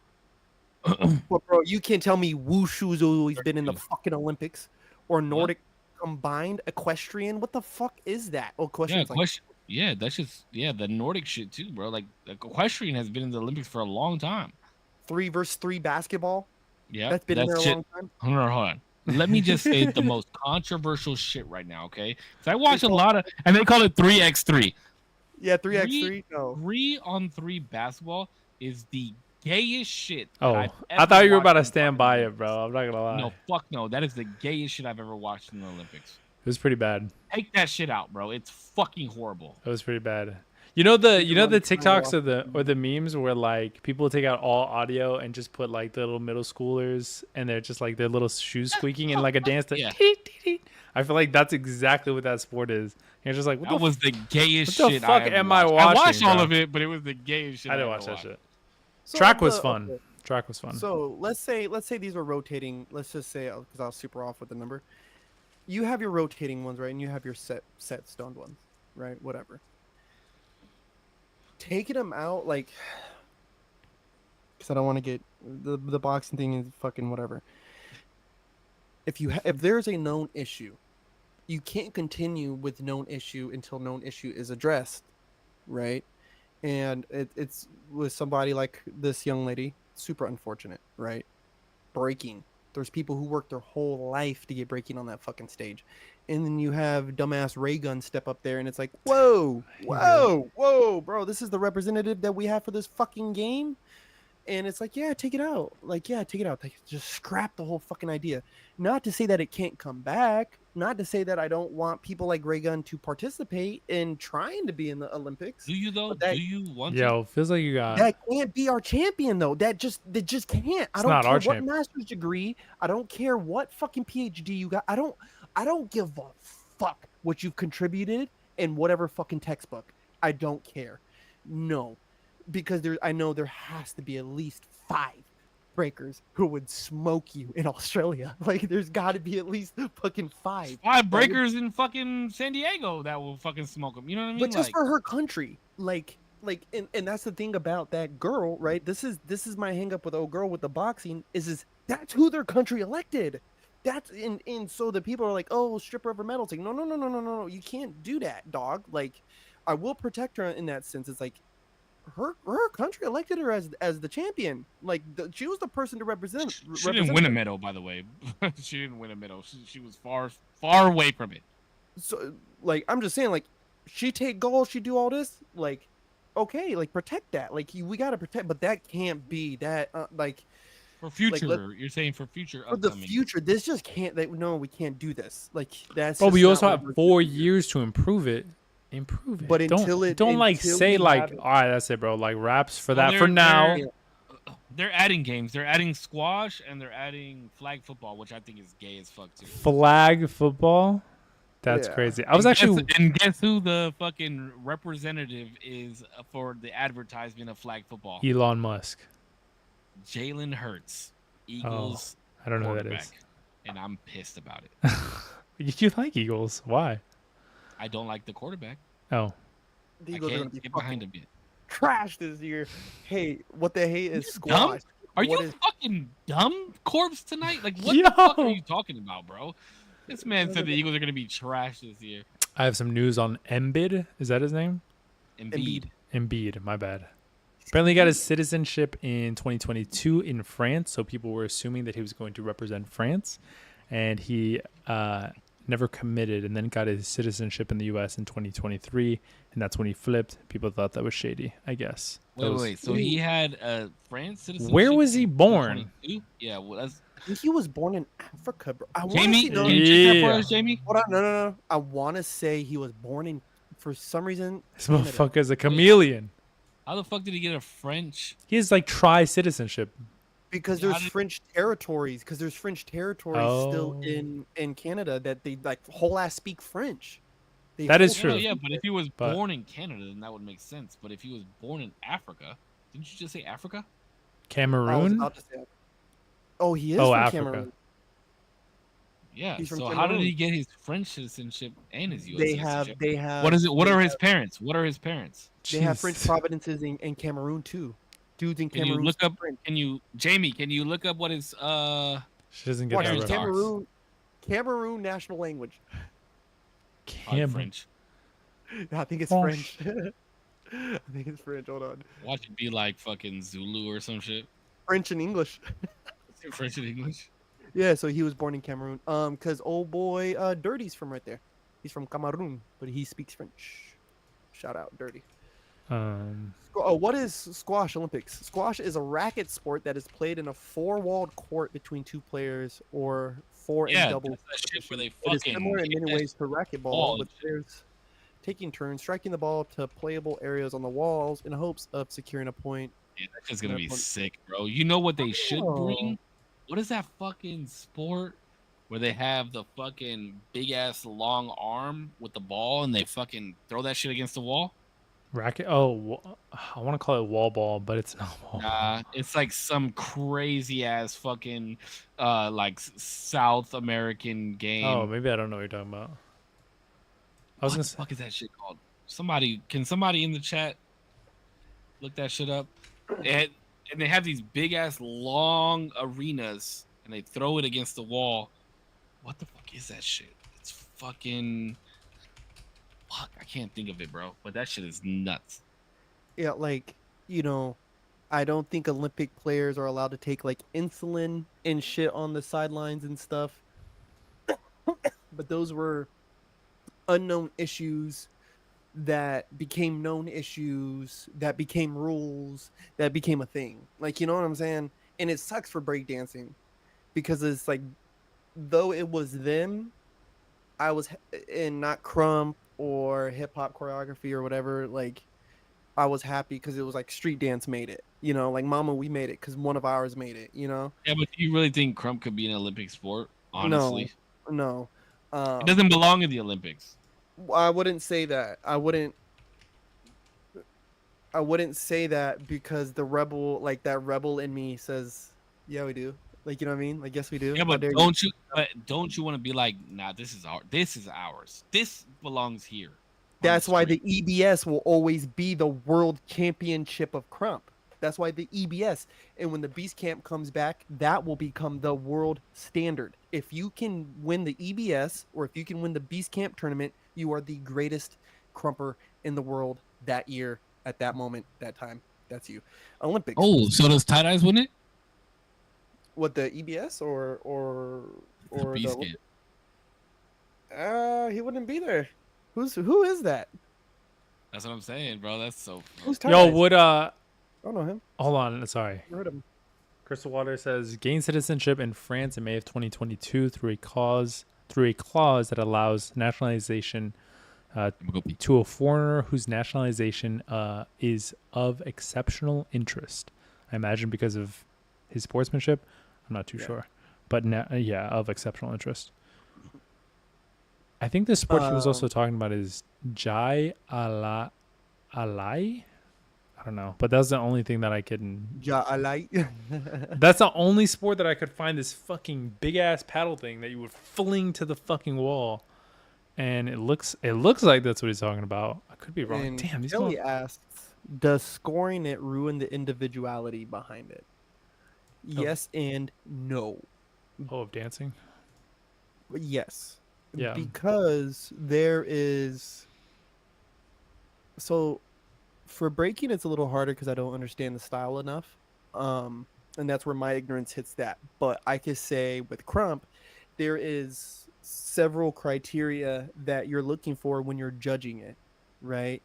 But bro, you can't tell me wushu's always been in the 32. fucking Olympics or Nordic combined equestrian. What the fuck is that? Oh, Yeah, equestrian's like question. Yeah, that's just the Nordic shit too, bro. Like equestrian has been in the Olympics for a long time. 3 versus 3 basketball. Yeah, That's been in there a shit. long time. Hold on. Let me just say the most controversial shit right now, okay? Because I watch a lot of, and they call it 3x3. Yeah, 3x3. No. 3-on-3 basketball is the gayest shit. that Oh, I've I ever thought you were about watched to in stand fucking by it, Olympics. bro. I'm not gonna lie. No, fuck no. That is the gayest shit I've ever watched in the Olympics. It was pretty bad. Take that shit out, bro. It's fucking horrible. It was pretty bad. You know the one TikToks time or the memes where like people take out all audio and just put like the little middle schoolers and they're just like their little shoes squeaking and like a dance that Yeah. I feel like that's exactly what that sport is. You're just like, what That the was the gayest what the shit fuck I ever am I watched. watching, I watched all bro? of it, but it was the gayest shit I didn't ever watch that watched. shit. So Track of was the- fun. okay, Track was fun. So let's say these were rotating. Let's just say because I was super off with the number. You have your rotating ones, right? And you have your set stoned ones, right? Whatever. Taking them out, like, because I don't want to get the boxing thing is fucking whatever. If there's a known issue, you can't continue with known issue until known issue is addressed, right? And it's with somebody like this young lady, super unfortunate, right? Breaking. There's people who work their whole life to get breaking on that fucking stage. And then you have dumbass Ray Gun step up there and it's like, whoa, bro, this is the representative that we have for this fucking game. And it's like, yeah, take it out. Like, yeah, take it out. Like, just scrap the whole fucking idea. Not to say that it can't come back. Not to say that I don't want people like Ray Gun to participate in trying to be in the Olympics. Do you though? But that- Do you want to? Yo, feels like you got That can't be our champion though. That just can't. I It's don't not care our what champion. master's degree. I don't care what fucking PhD you got. I don't give a fuck what you've contributed in whatever fucking textbook. I don't care. No. Because I know there has to be at least 5 breakers who would smoke you in Australia. Like there's got to be at least fucking 5. 5 breakers in fucking San Diego that will fucking smoke them. You know what I mean? But just Like, for her country, and that's the thing about that girl, right? This is my hang up with old girl with the boxing is that's who their country elected. That's and so the people are like, oh, strip her of her medal. It's like, no, you can't do that, dog. Like, I will protect her in that sense. It's like her country elected her as the champion. Like she was the person to represent. she didn't win a medal, by the way. She didn't win a medal. She was far away from it. So like I'm just saying, like she take gold, she do all this, like okay, like protect that. Like we gotta protect, but that can't be that like For future, let- you're saying for future for the upcoming. future. This just can't. No, we can't do this. Like that's. Bro, just we not also what have we're 4 doing. years to improve it. Improve it. But until don't like until say we like, have it- all right, that's it, bro. Like raps for Well, that for now. They're adding games. They're adding squash and they're adding flag football, which I think is gay as fuck too. Flag football. That's Yeah. crazy. I was And actually guess who the fucking representative is for the advertisement of flag football? Elon Musk. Jalen Hurts, Eagles I don't know who that quarterback, is. and I'm pissed about it. You like Eagles? Why? I don't like the quarterback. Oh, The I Eagles are can't gonna be get fucking behind him yet. trash this year. Hey, what they hate is You dumb? squash. Are What you is- fucking dumb, corpse tonight? Like what Yo. the fuck are you talking about, bro? This man said the Eagles are gonna be trash this year. I have some news on Embiid. Is that his name? Embiid. Embiid. My bad. Apparently, he got his citizenship in 2022 in France. So people were assuming that he was going to represent France, and he never committed, and then got his citizenship in the U.S. in 2023, and that's when he flipped. People thought that was shady, I guess. Wait. So he had France citizenship. Where was he in born? 2022? Yeah, well, that's I think he was born in Africa, bro. I want to Jamie. say Can no. you check that for Yeah. us, Jamie? Hold on, no. I want to say he was born in, for some reason, This Canada. motherfucker's a chameleon. How the fuck did he get a French? He has like tri-citizenship. Because Yeah, there's French territories. Because there's French territories still Oh. in Canada that they like whole ass speak French. They That is whole- true. Yeah, but if he was But- born in Canada, then that would make sense. But if he was born in Africa, didn't you just say Africa? I was Cameroon? about to say. Oh, he is Oh, from Africa. Cameroon. Yeah. He's from So how did he Cameroon. get his French citizenship and his U.S. They have citizenship? What is it? What they are have- his parents? What are his parents? They have French Jeez. provinces in Cameroon too. Dudes in Can you Cameroon. look speak up? French. Jamie? Can you look up what his She doesn't get Watch that Parents this, right. talk. Cameroon national language. French? I think it's French. French. I think it's French. Hold on. Watch it be like fucking Zulu or some shit. French and English. French and English. Yeah, so he was born in Cameroon. Cause old boy, Dirty's from right there. He's from Cameroon, but he speaks French. Shout out, Dirty. Oh, what is squash Olympics? Squash is a racket sport that is played in a four-walled court between two players or four Yeah, and double. that's that shit where they It is fucking similar in hit many that ways to racquetball, ball with and shit. players taking turns striking the ball to playable areas on the walls in hopes of securing a point. Yeah, that's just gonna be That one- sick, bro. You know what they should Oh. bring? What is that fucking sport where they have the fucking big ass long arm with the ball and they fucking throw that shit against the wall? Racket? Oh, I want to call it wall ball, but it's not wall ball. Nah, it's like some crazy ass fucking like South American game. Oh, maybe I don't know what you're talking about. I was What gonna the say, fuck is that shit called? Somebody in the chat look that shit up? And they have these big ass long arenas and they throw it against the wall. What the fuck is that shit? It's fucking fuck. I can't think of it, bro. But that shit is nuts. Yeah, like, I don't think Olympic players are allowed to take like insulin and shit on the sidelines and stuff. But those were unknown issues that became known issues, that became rules, that became a thing. Like, you know what I'm saying? And it sucks for breakdancing because it's like, though it was them, I was in not crump or hip hop choreography or whatever. Like, I was happy because it was like street dance made it. Like Mama, we made it because one of ours made it. Yeah, but do you really think crump could be an Olympic sport? Honestly, No. it doesn't belong in the Olympics. I wouldn't say that. I wouldn't say that because the rebel, like that rebel in me says, yeah, we do. Like, you know what I mean? Like, yes, we do. Yeah, How but dare you. don't you want to be like, nah, this is ours. This belongs here. on the That's why the street. EBS will always be the world championship of crump. That's why the EBS. And when the Beast Camp comes back, that will become the world standard. If you can win the EBS or if you can win the Beast Camp tournament, you are the greatest crumper in the world that year, at that moment, that time. That's you. Olympics. Oh, so does tie dyes win it? What, the EBS or The Beast the Camp. he wouldn't be there. Who is that? That's what I'm saying, bro. That's so. Who's yo, Ty-Dice? would I don't know him. hold on, sorry. Never heard of him. Crystal Water says gained citizenship in France in May of 2022 through a clause that allows nationalization to a foreigner whose nationalization is of exceptional interest. I imagine because of his sportsmanship. I'm not too Yeah. sure, but of exceptional interest. I think the sport she was also talking about is Jai Alai. I don't know, but that's the only thing that I can. Alai. That's the only sport that I could find this fucking big ass paddle thing that you would fling to the fucking wall, and it looks like that's what he's talking about. I could be wrong. And Damn, these Kelly guys. asks, does scoring it ruin the individuality behind it? Yes and no. Oh, of dancing. Yes. Yeah. because there is so for breaking it's a little harder because I don't understand the style enough. Um, and that's where my ignorance hits that. But I could say with Crump, there is several criteria that you're looking for when you're judging it, right?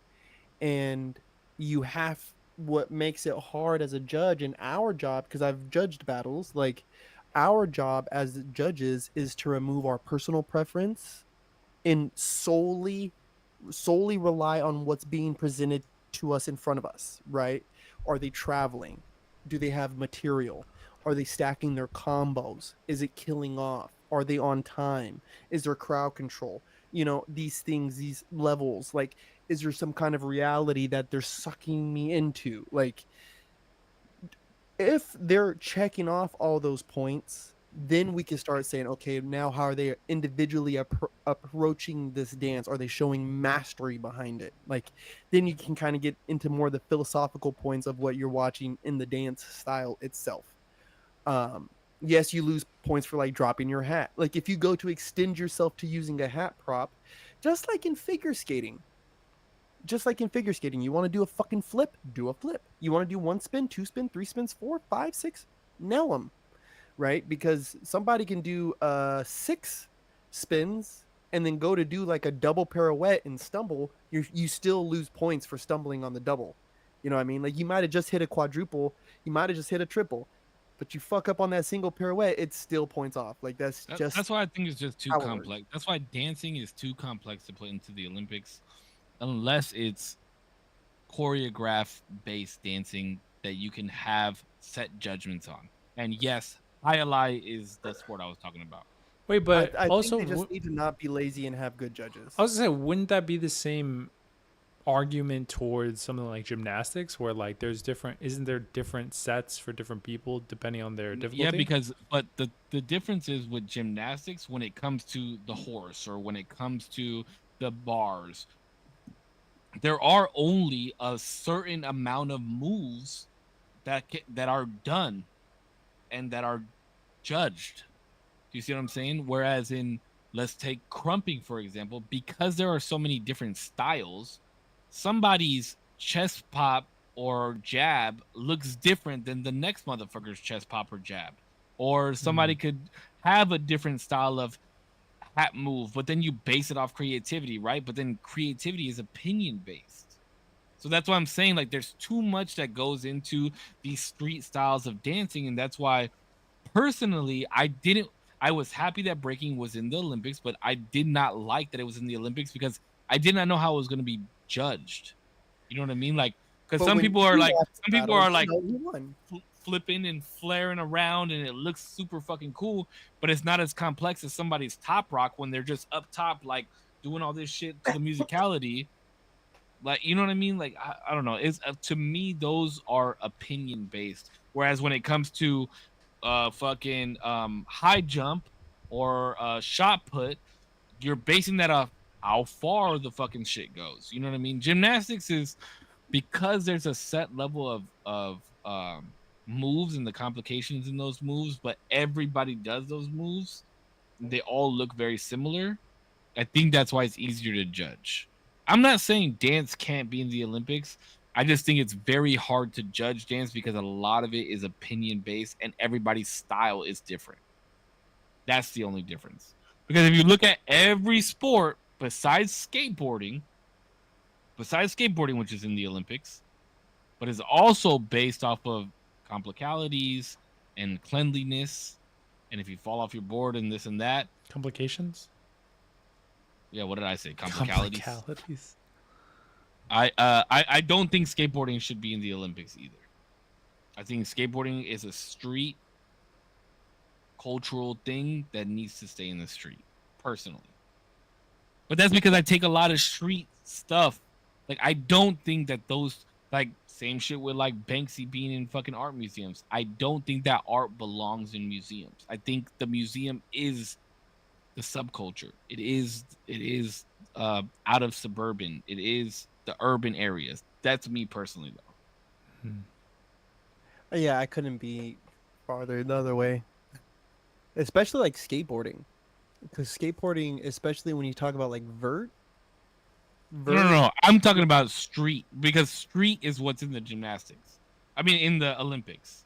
And you have what makes it hard as a judge in our job because I've judged battles like our job as judges is to remove our personal preference and solely rely on what's being presented to us in front of us, right? Are they traveling? Do they have material? Are they stacking their combos? Is it killing off? Are they on time? Is there crowd control? You know, these things, these levels, like, is there some kind of reality that they're sucking me into? Like, if they're checking off all those points, then we can start saying, okay, now how are they individually approaching this dance? Are they showing mastery behind it? Like, then you can kind of get into more of the philosophical points of what you're watching in the dance style itself. Um, yes, you lose points for like dropping your hat. Like, if you go to extend yourself to using a hat prop, just like in figure skating, you want to do a fucking flip, do a flip. You want to do one spin, two spin, three spins, four, five, six, nail them, right? Because somebody can do six spins and then go to do like a double pirouette and stumble. You still lose points for stumbling on the double. You know what I mean? Like you might have just hit a quadruple, you might have just hit a triple, but you fuck up on that single pirouette, it's still points off. Like that's just That's why I think it's just too how it works. complex. That's why dancing is too complex to put into the Olympics, unless it's choreograph based dancing that you can have set judgments on. And yes, Hayalai is the sport I was talking about. Wait, but I think also, they just need to not be lazy and have good judges. I was gonna say, wouldn't that be the same argument towards something like gymnastics, where like there's different, isn't there different sets for different people depending on their Yeah, difficulty? because but the difference is with gymnastics when it comes to the horse or when it comes to the bars, there are only a certain amount of moves that are done and that are judged. Do you see what I'm saying? Whereas in, let's take crumping for example, because there are so many different styles, somebody's chest pop or jab looks different than the next motherfucker's chest pop or jab. Or somebody could have a different style of hat move, but then you base it off creativity, right? But then creativity is opinion based. So that's why I'm saying like there's too much that goes into these street styles of dancing, and that's why personally I was happy that breaking was in the Olympics, but I did not like that it was in the Olympics because I did not know how it was going to be judged. You know what I mean? Like, because But when you watch the some people battle, are you like know who won. flipping and flaring around, and it looks super fucking cool, but it's not as complex as somebody's top rock when they're just up top, like doing all this shit to the musicality. Like, you know what I mean? Like, I don't know. It's to me, those are opinion based. Whereas when it comes to fucking high jump or shot put, you're basing that off how far the fucking shit goes. You know what I mean? Gymnastics is because there's a set level of moves and the complications in those moves, but everybody does those moves. They all look very similar. I think that's why it's easier to judge. I'm not saying dance can't be in the Olympics. I just think it's very hard to judge dance because a lot of it is opinion based and everybody's style is different. That's the only difference. Because if you look at every sport besides skateboarding, which is in the Olympics, but is also based off of complicalities and cleanliness, and if you fall off your board and this and that, Complications? yeah, what did I say? Complicalities. Complicalities. I don't think skateboarding should be in the Olympics either. I think skateboarding is a street cultural thing that needs to stay in the street, personally. But that's because I take a lot of street stuff. Like I don't think that those like same shit with like Banksy being in fucking art museums. I don't think that art belongs in museums. I think the museum is the subculture. It is out of suburban. It is the urban areas. That's me personally though. Yeah, I couldn't be farther the other way. Especially like skateboarding. because skateboarding, especially when you talk about like No. vert, I'm talking about street because street is what's in the gymnastics. I mean, in the Olympics.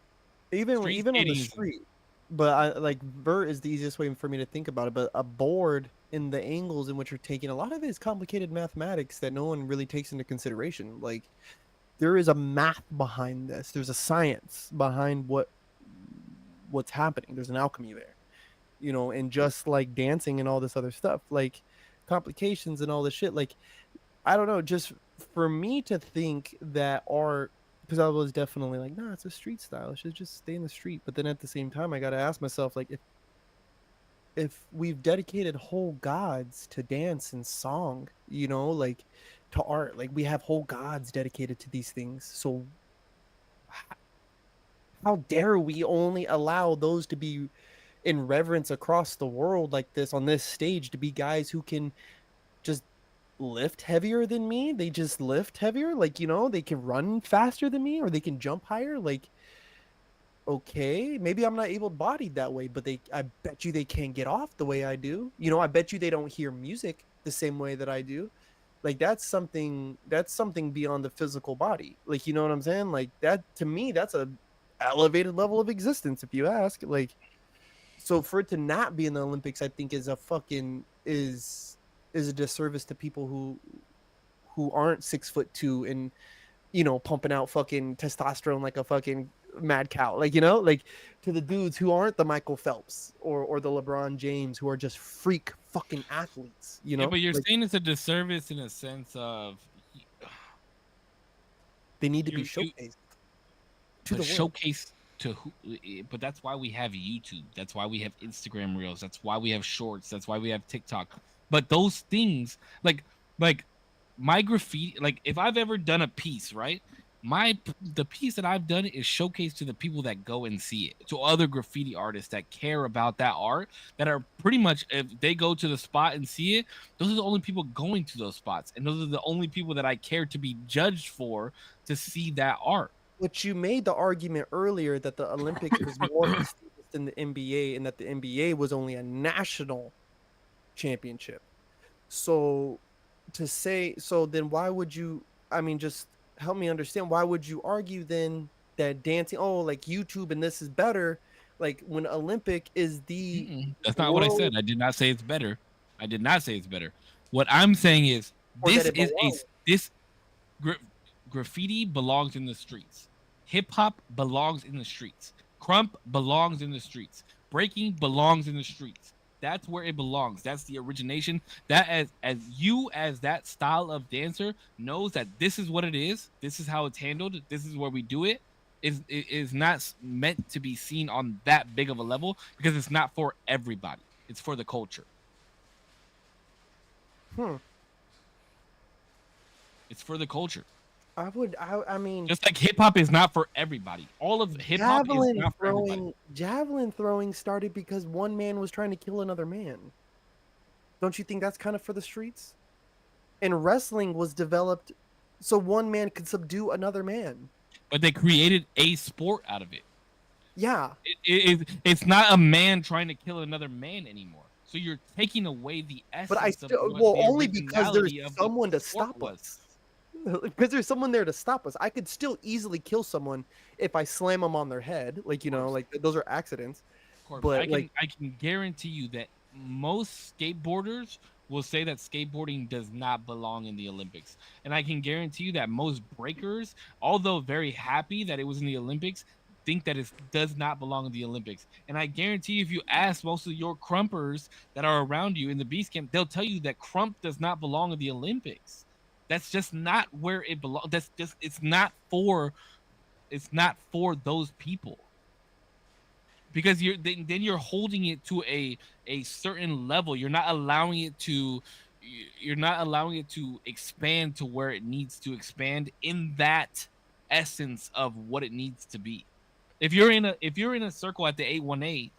Street even on the skating is street. But I like vert is the easiest way for me to think about it. But a board in the angles in which you're taking a lot of it is complicated mathematics that no one really takes into consideration. Like there is a math behind this. There's a science behind what's happening. There's an alchemy there, you know, and just like dancing and all this other stuff, like complications and all this shit. Like I don't know, just for me to think that art, because I was definitely like, nah, it's a street style. It should just stay in the street. But then at the same time, I got to ask myself, like, if we've dedicated whole gods to dance and song, you know, like to art, like we have whole gods dedicated to these things. So how dare we only allow those to be in reverence across the world like this on this stage to be guys who can just lift heavier than me. They just lift heavier. Like, you know, they can run faster than me or they can jump higher. Like, okay, maybe I'm not able bodied that way, but I bet you they can't get off the way I do. You know, I bet you they don't hear music the same way that I do. Like that's something beyond the physical body. Like, you know what I'm saying? Like that to me, that's a elevated level of existence, if you ask. Like, so for it to not be in the Olympics, I think is a disservice to people who aren't 6'2" and you know pumping out fucking testosterone like a fucking mad cow, like, you know, like to the dudes who aren't the Michael Phelps or the LeBron James who are just freak fucking athletes, you yeah, know, but you're like saying it's a disservice in a sense of they need to be you showcased to but the world. showcase to who, but that's why we have YouTube, that's why we have Instagram reels, that's why we have shorts, that's why we have TikTok. But those things like my graffiti, like if I've ever done a piece, right, the piece that I've done is showcased to the people that go and see it, to other graffiti artists that care about that art, that are pretty much, if they go to the spot and see it, those are the only people going to those spots, and those are the only people that I care to be judged for, to see that art. But you made the argument earlier that the Olympics was more prestigious than the NBA and that the NBA was only a national championship. So to say so, then why would you? I mean, just help me understand. Why would you argue then that dancing? Oh, like YouTube and this is better. Like when Olympic is the That's not what I said. world, I did not say it's better. I did not say it's better. What I'm saying is or that this it is a belongs. this gra- graffiti belongs in the streets. Hip hop belongs in the streets. Crump belongs in the streets. Breaking belongs in the streets. That's where it belongs. That's the origination. That as you as that style of dancer knows that this is what it is. This is how it's handled. This is where we do it. Is not meant to be seen on that big of a level because it's not for everybody. It's for the culture. Hmm. It's for the culture. I mean, Just like hip hop is not for everybody. All of hip hop is not for everybody. javelin throwing started because one man was trying to kill another man. Don't you think that's kind of for the streets? And wrestling was developed so one man could subdue another man. But they created a sport out of it. Yeah, It's not a man trying to kill another man anymore. So you're taking away the but I essence of still, what well, the only because there's originality of the someone to sport stop was. us. Because there's someone there to stop us. I could still easily kill someone if I slam them on their head. Like, you know, like those are accidents. But like, I can guarantee you that most skateboarders will say that skateboarding does not belong in the Olympics. And I can guarantee you that most breakers, although very happy that it was in the Olympics, think that it does not belong in the Olympics. And I guarantee you, if you ask most of your crumpers that are around you in the beast camp, they'll tell you that crump does not belong in the Olympics. That's just not where it belongs. That's just it's not for those people, because then you're holding it to a certain level. You're not allowing it to expand to where it needs to expand in that essence of what it needs to be. If you're in a circle at the 818,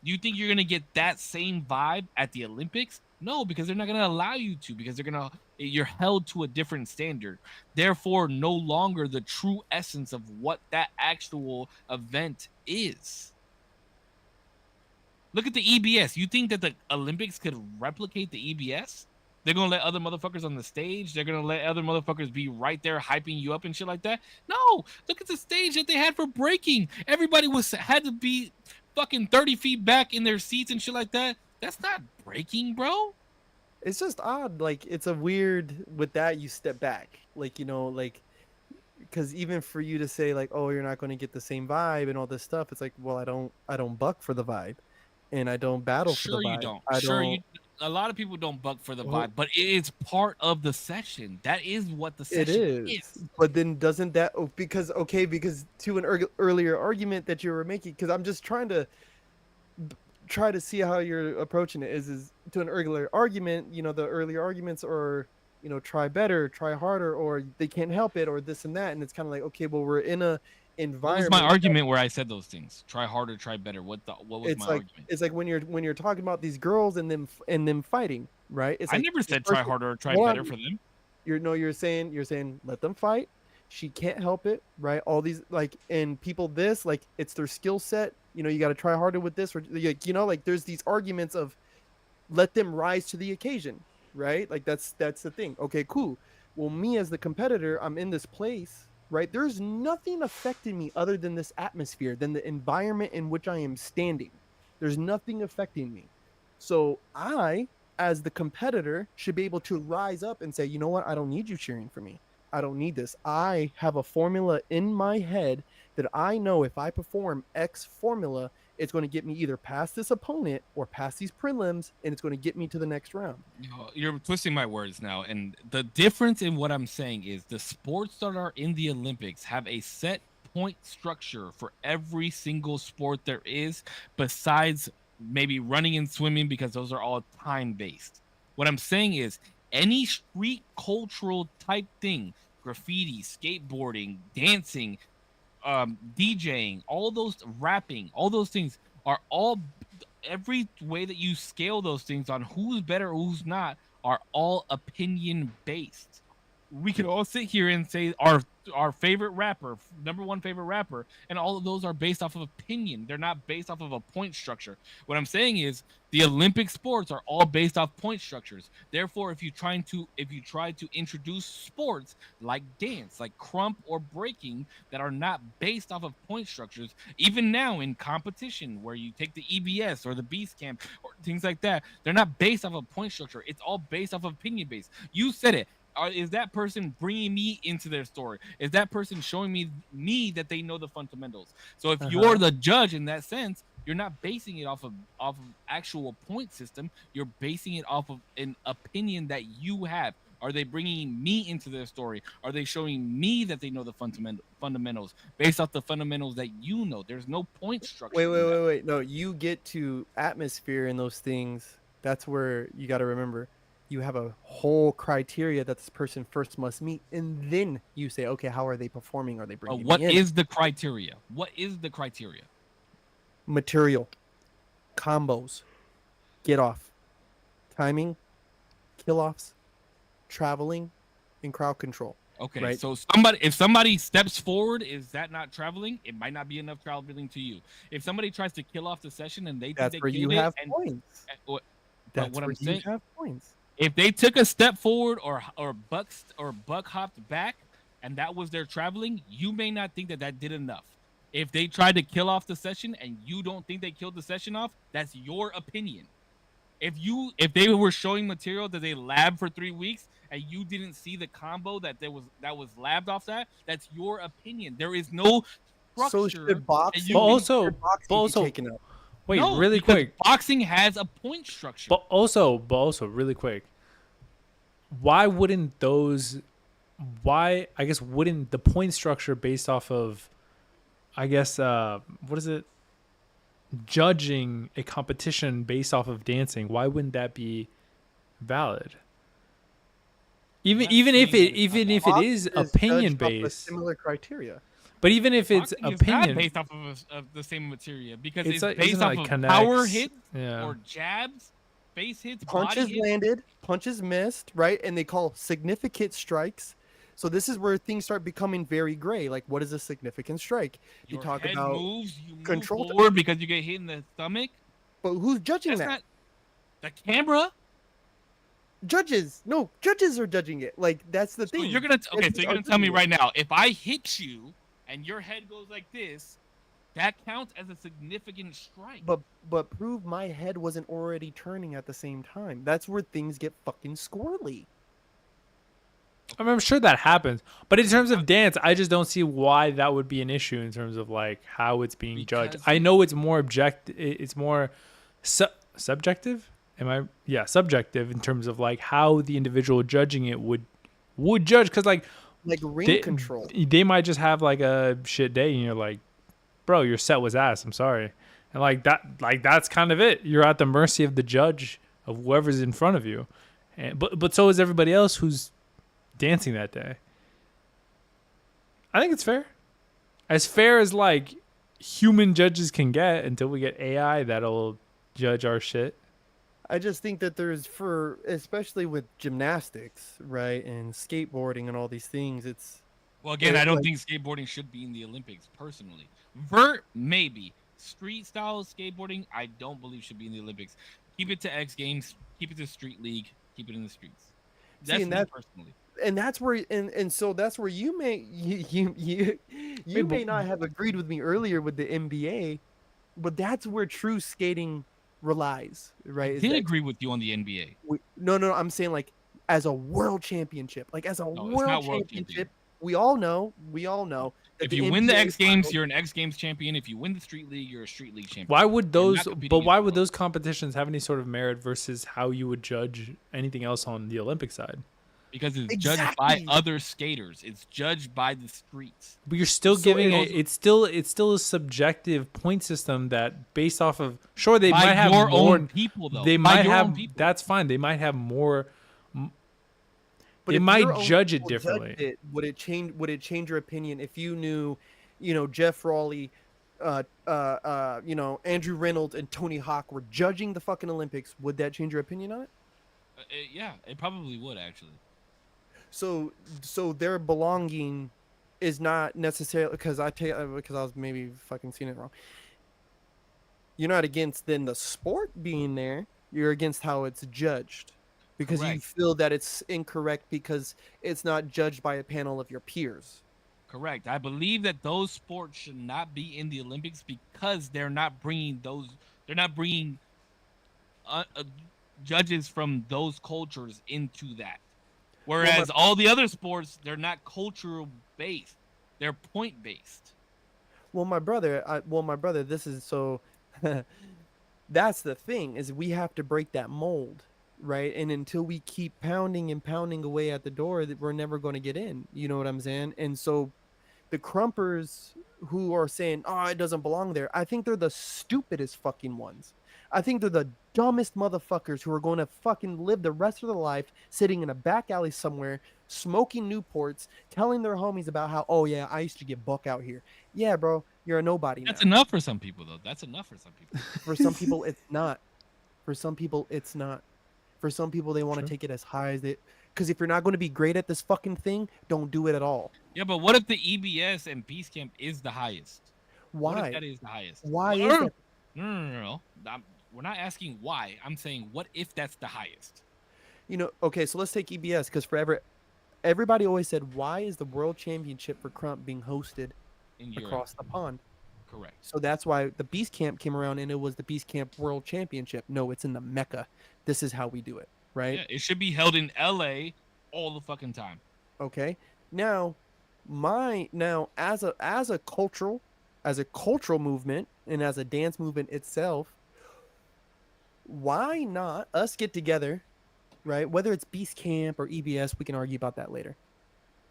do you think you're gonna get that same vibe at the Olympics? No, because they're not gonna allow you to, because you're held to a different standard. Therefore, no longer the true essence of what that actual event is. Look at the EBS. You think that the Olympics could replicate the EBS? They're gonna let other motherfuckers on the stage. They're gonna let other motherfuckers be right there hyping you up and shit like that. No, look at the stage that they had for breaking. Everybody had to be fucking 30 feet back in their seats and shit like that. That's not breaking, bro. It's just odd. Like it's a weird with that you step back. Like, you know, like because even for you to say like, oh, you're not going to get the same vibe and all this stuff, it's like, well, I don't buck for the vibe, and I don't battle for the Sure you vibe. don't. I Sure don't. you. A lot of people don't buck for the Well, vibe, but it is part of the session. That is what the it session is, is. but then doesn't that because okay because to an earlier argument that you were making because I'm just trying to try to see how you're approaching it is to an earlier argument, you know, the earlier arguments are, you know, try better, try harder, or they can't help it, or this and that, and it's kind of like, okay, well, we're in a What was my environment that argument where I said those things? Try harder, try better. What was my argument? it's like when you're talking about these girls and them fighting, right? It's I like never this said try person, harder or try hold better on, for them. you're saying let them fight. She can't help it, right? All these like and people this like it's their skill set. You know, you got to try harder with this, or like you know, like there's these arguments of let them rise to the occasion, right? Like that's the thing. Okay, cool. Well, me as the competitor, I'm in this place, right? There's nothing affecting me other than this atmosphere, than the environment in which I am standing. There's nothing affecting me. So I, as the competitor, should be able to rise up and say, you know what? I don't need you cheering for me. I don't need this. I have a formula in my head that I know if I perform X formula, it's going to get me either past this opponent or past these prelims, and it's going to get me to the next round. You're twisting my words now, and the difference in what I'm saying is the sports that are in the Olympics have a set point structure for every single sport there is, besides maybe running and swimming because those are all time based. What I'm saying is any street cultural type thing, graffiti, skateboarding, dancing, DJing, all those rapping, all those things are all every way that you scale those things on who's better or who's not are all opinion based. We can all sit here and say our favorite rapper, number one favorite rapper, and all of those are based off of opinion. They're not based off of a point structure. What I'm saying is the Olympic sports are all based off point structures. Therefore, if you try to introduce sports like dance, like crump or breaking that are not based off of point structures, even now in competition where you take the EBS or the Beast Camp or things like that, they're not based off of point structure. It's all based off of opinion based. You said it. Is that person bringing me into their story? Is that person showing me that they know the fundamentals? So if you're the judge in that sense, you're not basing it off of actual point system. You're basing it off of an opinion that you have. Are they bringing me into their story? Are they showing me that they know the fundamentals based off the fundamentals that you know? There's no point structure. Wait. No, you get to atmosphere and those things. That's where you got to remember you have a whole criteria that this person first must meet, and then you say, okay, how are they performing? Are they bringing What me in? is the criteria? What is the criteria? Material, combos, get off, timing, kill offs, traveling, and crowd control. Okay, right? so if somebody steps forward, is that not traveling? It might not be enough traveling to you. If somebody tries to kill off the session and they think That's they where you killed have it, and points. but That's what where I'm you saying, have points. if they took a step forward or buck hopped back, and that was their traveling, you may not think that that did enough. If they tried to kill off the session and you don't think they killed the session off, that's your opinion. If they were showing material that they labbed for 3 weeks and you didn't see the combo that was labbed off that's your opinion. There is no So structure. should boxing, But should boxing but be also, taken up? wait, no, really because quick. boxing has a point structure. But also, really quick. Why wouldn't those? Why I guess wouldn't the point structure based off of, I guess what is it? Judging a competition based off of dancing. Why wouldn't that be valid? Even if it is Boxing opinion judged off a based, similar criteria. but even if it's Boxing is not opinion, based off of the same material because It's it's, like- based isn't it off like of connects? power hits Yeah. or jabs, face hits, Punches body hits. landed, punches missed, right? And they call significant strikes. So this is where things start becoming very gray. Like, what is a significant strike? You Your talk head about moves, you move control- forward because you get hit in the stomach. But who's judging That's that? not the camera. Judges. No, judges are judging it. Like that's the So thing. you're gonna okay. Judges So you're are gonna tell me judging it. right now, if I hit you and your head goes like this, that counts as a significant strike. But prove my head wasn't already turning at the same time. That's where things get fucking squirrely. I mean, I'm sure that happens, but in terms of dance, I just don't see why that would be an issue in terms of like how it's being judged. Because I know it's more it's more subjective. Am I? Yeah, subjective in terms of like how the individual judging it would judge, because like Like ring they, control. they might just have like a shit day, and you're like, bro, your set was ass. I'm sorry, and like that's kind of it. You're at the mercy of the judge of whoever's in front of you, and but so is everybody else who's dancing that day. I think it's fair as like human judges can get until we get AI that'll judge our shit. I just think that there's for especially with gymnastics, right, and skateboarding and all these things, it's well, again, I don't like, think skateboarding should be in the Olympics. Personally, vert maybe street style skateboarding. I don't believe should be in the Olympics. Keep it to X Games. Keep it to Street League. Keep it in the streets. see, That's and me that personally. and that's where and so that's where you Wait, may not have agreed with me earlier with the NBA, but that's where true skating relies, right? I Is did that agree with you on the NBA. no, I'm saying like as a world championship, like as a No, it's world not world championship, champion. we all know that If the you win the NBA X Games, finals- you're an X Games champion. If you win the Street League, you're a Street League champion. Why would You're not those? competing But in why the would world. those competitions have any sort of merit versus how you would judge anything else on the Olympic side? Because it's judged by Exactly. other skaters. It's judged by the streets. But you're still So giving it- it's still a subjective point system that based off of sure they By might have your more own people, though. they By might your own have people. that's fine they might have more But they if might your own judge it people judged differently. it, would it change your opinion if you knew, Jeff Raleigh, Andrew Reynolds and Tony Hawk were judging the fucking Olympics? Would that change your opinion on it? Yeah, it probably would actually. So their belonging is not necessarily because I was maybe fucking seeing it wrong. You're not against then the sport being there. You're against how it's judged because you Correct. feel that it's incorrect because it's not judged by a panel of your peers. Correct. I believe that those sports should not be in the Olympics because they're not bringing those. They're not bringing judges from those cultures into that. Whereas all the other sports, they're not cultural based. They're point based. Well, my brother, this is so. That's the thing is we have to break that mold, right? And until we keep pounding and pounding away at the door, that we're never going to get in. You know what I'm saying? And so, the crumpers who are saying, "Oh, it doesn't belong there," I think they're the stupidest fucking ones. I think they're the dumbest motherfuckers who are going to fucking live the rest of their life sitting in a back alley somewhere, smoking Newports, telling their homies about how, "Oh yeah, I used to get buck out here." Yeah, bro, you're a nobody now. That's enough for some people, though. That's enough for some people. For some people, it's not. For some people, it's not. For some people, they want to Sure. take it as high as it. Because if you're not going to be great at this fucking thing, don't do it at all. Yeah, but what if the EBS and Peace Camp is the highest? What if Why? that is the highest? Why Well, is that? No. We're not asking why. I'm saying what if that's the highest? Okay, so let's take EBS because everybody always said, why is the World Championship for Crump being hosted In Europe. across the pond? Correct. So that's why the Beast Camp came around and it was the Beast Camp World Championship. No, it's in the Mecca. This is how we do it, right? Yeah, it should be held in LA all the fucking time. Okay. Now, as a cultural movement and as a dance movement itself, why not us get together, right? Whether it's Beast Camp or EBS, we can argue about that later.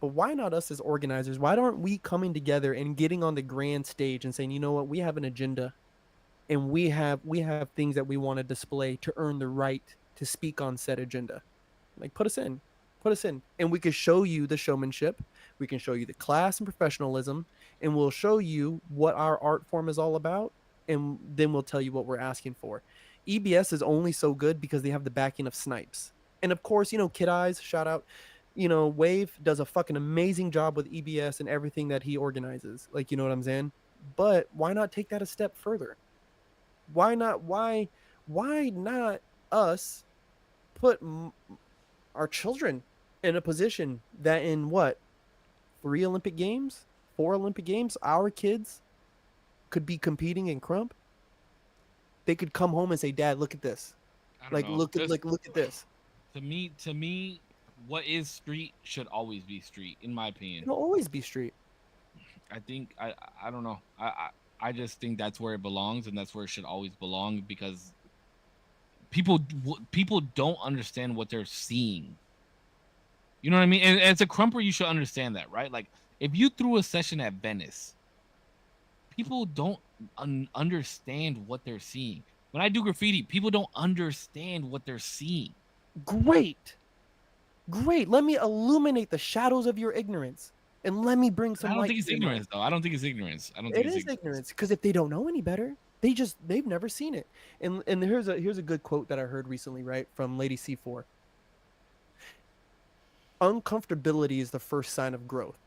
But why not us as organizers? Why aren't we coming together and getting on the grand stage and saying, you know what, we have an agenda and we have things that we want to display to earn the right to speak on said agenda. Like put us in. And we can show you the showmanship. We can show you the class and professionalism, and we'll show you what our art form is all about, and then we'll tell you what we're asking for. EBS is only so good because they have the backing of Snipes. And of course, Kid Eyes, shout out, Wave does a fucking amazing job with EBS and everything that he organizes. Like, you know what I'm saying? But why not take that a step further? Why why not us put our children in a position that in what 3 Olympic Games, 4 Olympic Games, our kids could be competing in crump. They could come home and say, "Dad, look at this. I don't Like, know. look at this." To me, what is street should always be street, in my opinion. It'll always be street. I don't know. I just think that's where it belongs, and that's where it should always belong, because people don't understand what they're seeing. You know what I mean? And as a crumper, you should understand that, right? Like, if you threw a session at Venice, people don't understand what they're seeing. When I do graffiti, people don't understand what they're seeing. Great. Let me illuminate the shadows of your ignorance, and let me bring some I don't light think it's to your mind. ignorance, though. I don't think it's ignorance. I don't It think it's is ignorance, because if they don't know any better, they've never seen it. And here's a good quote that I heard recently, right, from Lady C4. Uncomfortability is the first sign of growth.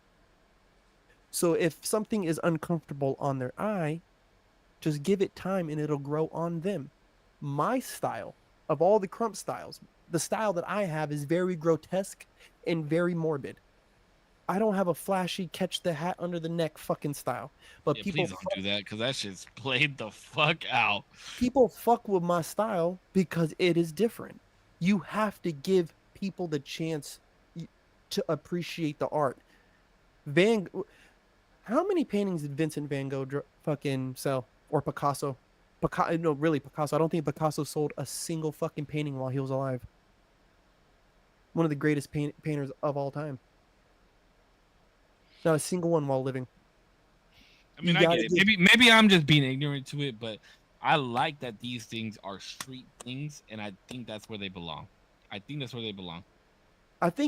So if something is uncomfortable on their eye, just give it time and it'll grow on them. My style, of all the crump styles, the style that I have is very grotesque and very morbid. I don't have a flashy catch the hat under the neck fucking style. But Yeah, people please don't do that, because that shit's played the fuck out. people fuck with my style because it is different. You have to give people the chance to appreciate the art. How many paintings did Vincent Van Gogh fucking sell? Or Picasso? No, really, Picasso. I don't think Picasso sold a single fucking painting while he was alive. One of the greatest painters of all time. Not a single one while living. I mean, I get it. Maybe I'm just being ignorant to it, but I like that these things are street things, and I think that's where they belong. I think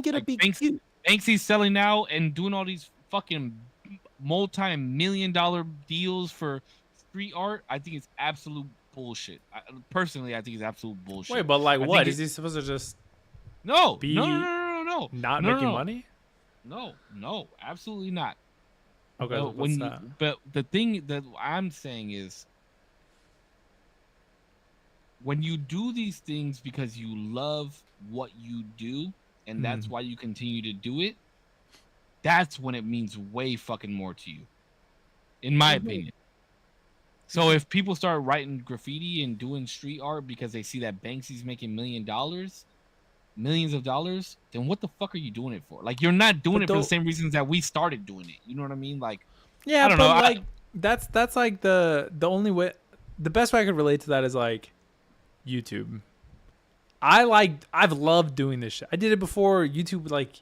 it'll be cute. Banksy's selling now and doing all these fucking multi-million-dollar deals for street art. I think it's absolute bullshit. Personally, I think it's absolute bullshit. Wait, but like, what is he supposed to just? No, be no. Not making money? No, absolutely not. Okay, but the thing that I'm saying is, when you do these things because you love what you do, and that's why you continue to do it, that's when it means way fucking more to you, in my opinion. So if people start writing graffiti and doing street art because they see that Banksy's making millions of dollars, then what the fuck are you doing it for? Like, you're not doing it for the same reasons that we started doing it. You know what I mean? Like, yeah, I don't know. Like, that's like the only way. The best way I could relate to that is like YouTube. I've loved doing this shit. I did it before YouTube. Like,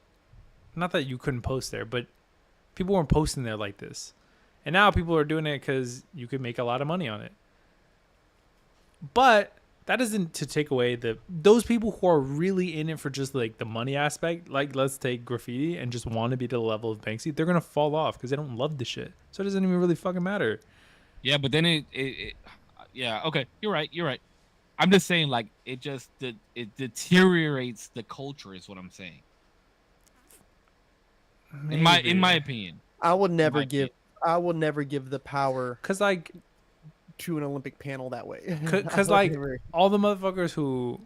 not that you couldn't post there, but people weren't posting there like this. And now people are doing it because you could make a lot of money on it. But that isn't to take away those people who are really in it for just like the money aspect. Like, let's take graffiti and just want to be to the level of Banksy. They're gonna fall off because they don't love the shit. So it doesn't even really fucking matter. Yeah, but then yeah, okay, you're right. I'm just saying, like, it deteriorates the culture, is what I'm saying. Maybe. In my opinion, I will never give the power, because like, to an Olympic panel that way. Because like all the motherfuckers who,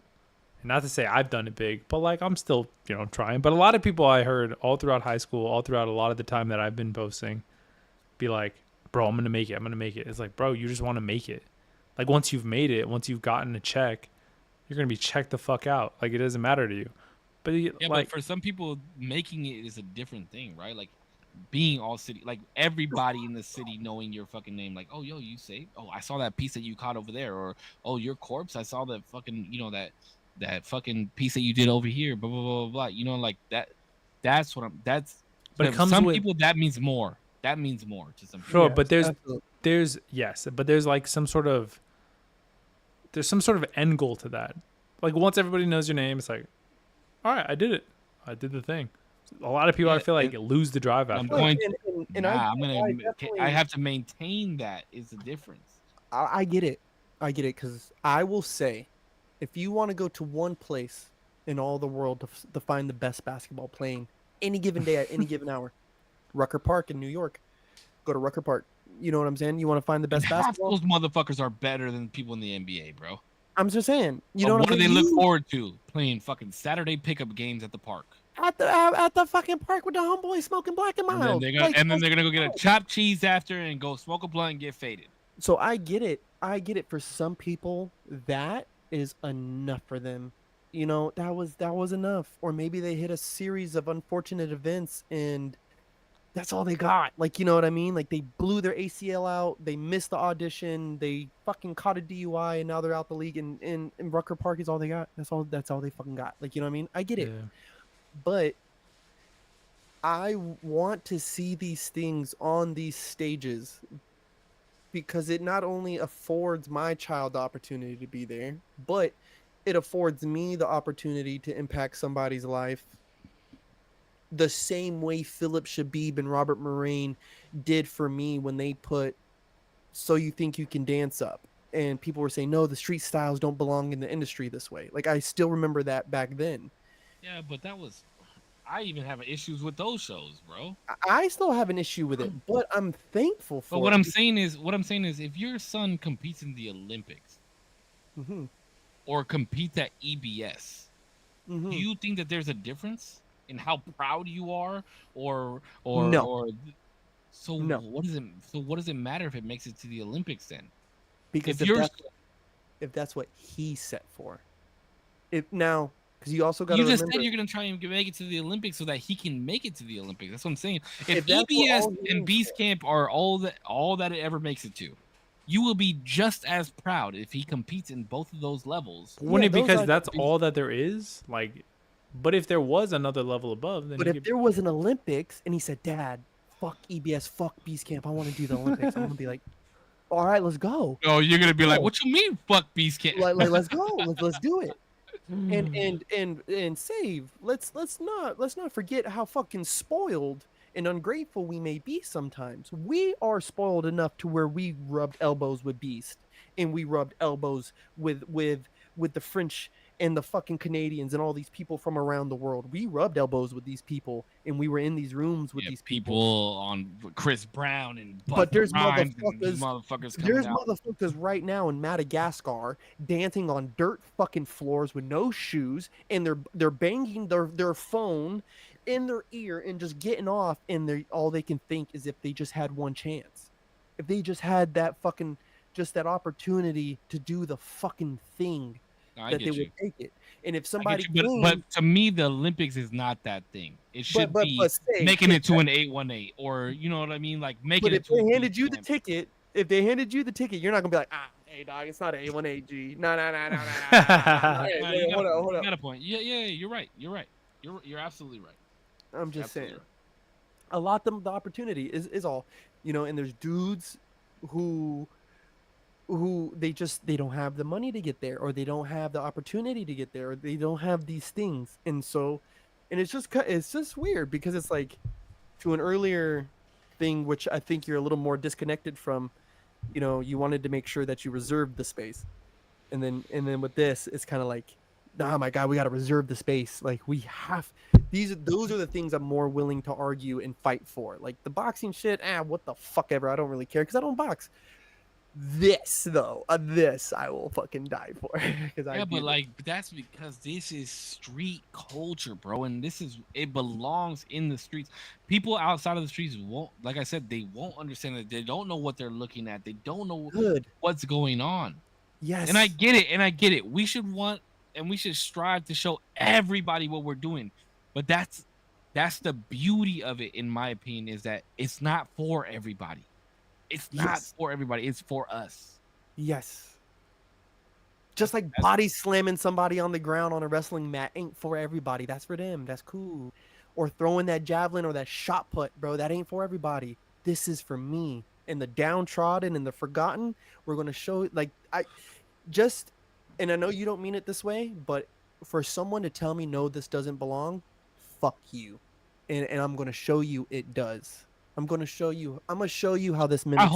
not to say I've done it big, but like I'm still trying. But a lot of people I heard all throughout high school, all throughout a lot of the time that I've been posting, be like, "Bro, I'm gonna make it. It's like, bro, you just want to make it. Like, once you've made it, once you've gotten a check, you're gonna be checked the fuck out. Like, it doesn't matter to you. But but for some people, making it is a different thing, right? Like, being all city, like everybody in the city knowing your fucking name, like, oh, yo, you saved, oh, I saw that piece that you caught over there, or oh, your corpse, I saw that fucking, that fucking piece that you did over here, blah blah blah blah. Like that. That's what I'm. That's. But it comes some people that means more. That means more to some people. Sure, yeah, but there's like some sort of end goal to that. Like, once everybody knows your name, it's like, all right, I did it. I did the thing. A lot of people, I feel like, lose the drive after. I have to maintain that is the difference. I get it, because I will say, if you want to go to one place in all the world to find the best basketball playing any given day at any given hour, Rucker Park in New York. Go to Rucker Park. You know what I'm saying? You want to find the best basketball? Those motherfuckers are better than people in the NBA, bro. I'm just saying. You But know what what I do they mean? look forward to? Playing fucking Saturday pickup games at the park. At the fucking park with the homeboy smoking black and And then mild. they're gonna Like, go get a chopped cheese after and go smoke a blunt and get faded. so I get it. I get it. For some people, that is enough for them. You know, that was enough. Or maybe they hit a series of unfortunate events and that's all they got. Like, you know what I mean? Like they blew their ACL out, they missed the audition, they fucking caught a DUI, and now they're out the league. And Rucker Park is all they got. That's all they fucking got. Like, you know what I mean? I get it, Yeah. but I want to see these things on these stages because it not only affords my child the opportunity to be there, but it affords me the opportunity to impact somebody's life the same way Philip Shabib and Robert Moraine did for me when they put So You Think You Can Dance up. And people were saying, no, the street styles don't belong in the industry this way. Like, I still remember that back then. Yeah, but that was. I even have issues with those shows, bro. I still have an issue with it, but I'm thankful for But what it. I'm saying is, if your son competes in the Olympics Mm-hmm. or competes at EBS, Mm-hmm. do you think that there's a difference in how proud you are, No. or? So No. what does it? So what does it matter if it makes it to the Olympics then? Because If you're if that's what he set for. Because you also got to You just remember, said you're gonna try and make it to the Olympics so that he can make it to the Olympics. That's what I'm saying. If If that's what EBS all he and is Beast Camp are all that it ever makes it to, you will be just as proud if he competes in both of those levels. Wouldn't it those because are that's the- all that there is? Like, but if there was another level above, then But he if could. there was an Olympics and he said, Dad, fuck EBS, fuck Beast Camp, I want to do the Olympics, I'm gonna be like, all right, let's go. Oh, you're gonna be like, Cool. "What you mean, fuck Beast Camp?" Like let's go. Let's do it. And save. Let's not forget how fucking spoiled and ungrateful we may be sometimes. We are spoiled enough to where we rubbed elbows with Beast and we rubbed elbows with the French and the fucking Canadians and all these people from around the world. We rubbed elbows with these people and we were in these rooms with Yeah, these people on Chris Brown and But there's Rhymes and these motherfuckers. motherfuckers There's coming out. motherfuckers right now in Madagascar dancing on dirt fucking floors with no shoes, and they're banging their phone in their ear and just getting off, and they all they can think is if they just had one chance, if they just had that fucking just that opportunity to do the fucking thing, I that they get you. would take it. And if I somebody get you, but to me, the Olympics is not that thing. It should be say, making it to an 818, or you know what I mean, like making but it if to. they a handed you the camp. ticket, you're not gonna be like, hey dog, it's not an A1AG. No. Hold You up. got a point. Yeah, you're right. You're absolutely right. I'm just Absolutely saying. A lot of the opportunity is all, and there's dudes who they don't have the money to get there, or they don't have the opportunity to get there, or they don't have these things, and it's just weird because it's like, to an earlier thing, which I think you're a little more disconnected from. You wanted to make sure that you reserved the space, and then with this, it's kind of like, nah, my God, we got to reserve the space. Like those are the things I'm more willing to argue and fight for. Like the boxing shit, what the fuck ever. I don't really care because I don't box. This though, this I will fucking die for. But that's because this is street culture, bro, and it belongs in the streets. People outside of the streets won't, like I said, they won't understand it. They don't know what they're looking at. They don't know what's going on. Yes, and I get it. We should strive to show everybody what we're doing, but that's the beauty of it, in my opinion, is that it's not for everybody. It's not for everybody. It's for us. Yes. Just like body slamming somebody on the ground on a wrestling mat ain't for everybody. That's for them. That's cool. Or throwing that javelin or that shot put, bro. That ain't for everybody. This is for me. And the downtrodden and the forgotten, we're going to show, and I know you don't mean it this way, but for someone to tell me, no, this doesn't belong, fuck you. And I'm going to show you it does. I'm gonna show you how this mimics. I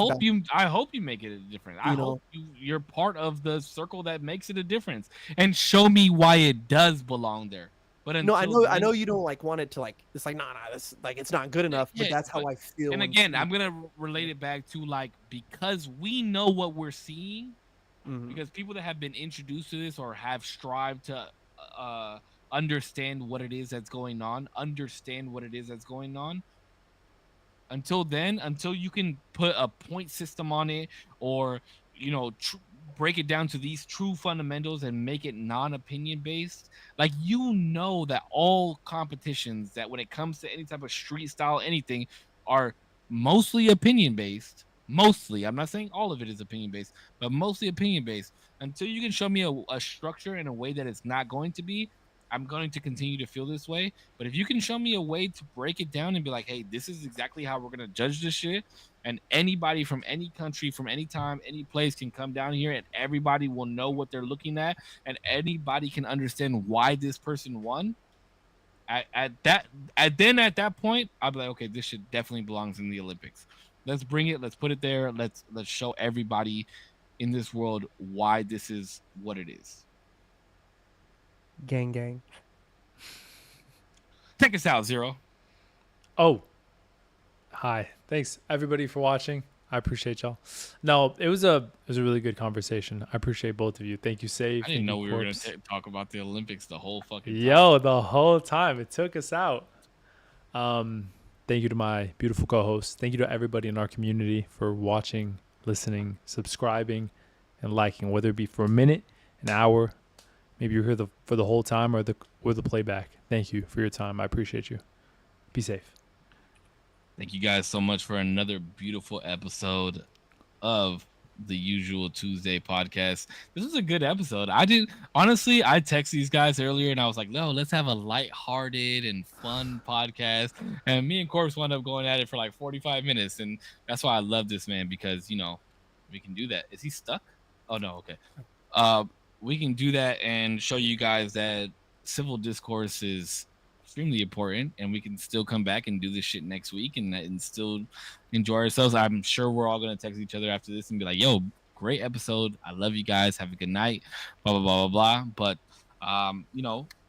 hope you make it a difference. I hope you're part of the circle that makes it a difference, and show me why it does belong there. But I know you don't want it to it's like, nah, this it's not good enough. But that's how I feel. And again, I'm gonna relate it back to because we know what we're seeing, because people that have been introduced to this or have strived to uh, understand what it is that's going on, until then, until you can put a point system on it, or break it down to these true fundamentals and make it non-opinion based, like, that all competitions, that when it comes to any type of street style anything, are mostly opinion based. Mostly, I'm not saying all of it is opinion based, but mostly opinion based. Until you can show me a structure in a way that it's not going to be, I'm going to continue to feel this way. But if you can show me a way to break it down and be like, hey, this is exactly how we're going to judge this shit, and anybody from any country, from any time, any place can come down here, and everybody will know what they're looking at, and anybody can understand why this person won. At that point, I'll be like, okay, this shit definitely belongs in the Olympics. Let's bring it. Let's put it there. Let's show everybody in this world why this is what it is. Gang, gang. Take us out, Zero. Oh, hi. Thanks everybody for watching. I appreciate y'all. No, it was a really good conversation. I appreciate both of you. Thank you, Save. I didn't know you, we were Corpse. gonna talk about the Olympics the whole fucking time. Yo, the whole time it took us out. Thank you to my beautiful co-hosts. Thank you to everybody in our community for watching, listening, subscribing, and liking. Whether it be for a minute, an hour, maybe you're here for the whole time or the playback. Thank you for your time. I appreciate you. Be safe. Thank you guys so much for another beautiful episode of the Usual Tuesday podcast. This was a good episode. I texted these guys earlier and I was like, no, let's have a lighthearted and fun podcast. And me and Corpse wound up going at it for like 45 minutes. And that's why I love this, man, because, we can do that. Is he stuck? Oh, no. Okay. We can do that and show you guys that civil discourse is extremely important, and we can still come back and do this shit next week and still enjoy ourselves. I'm sure we're all gonna text each other after this and be like, yo, great episode, I love you guys, have a good night, blah blah blah blah blah. But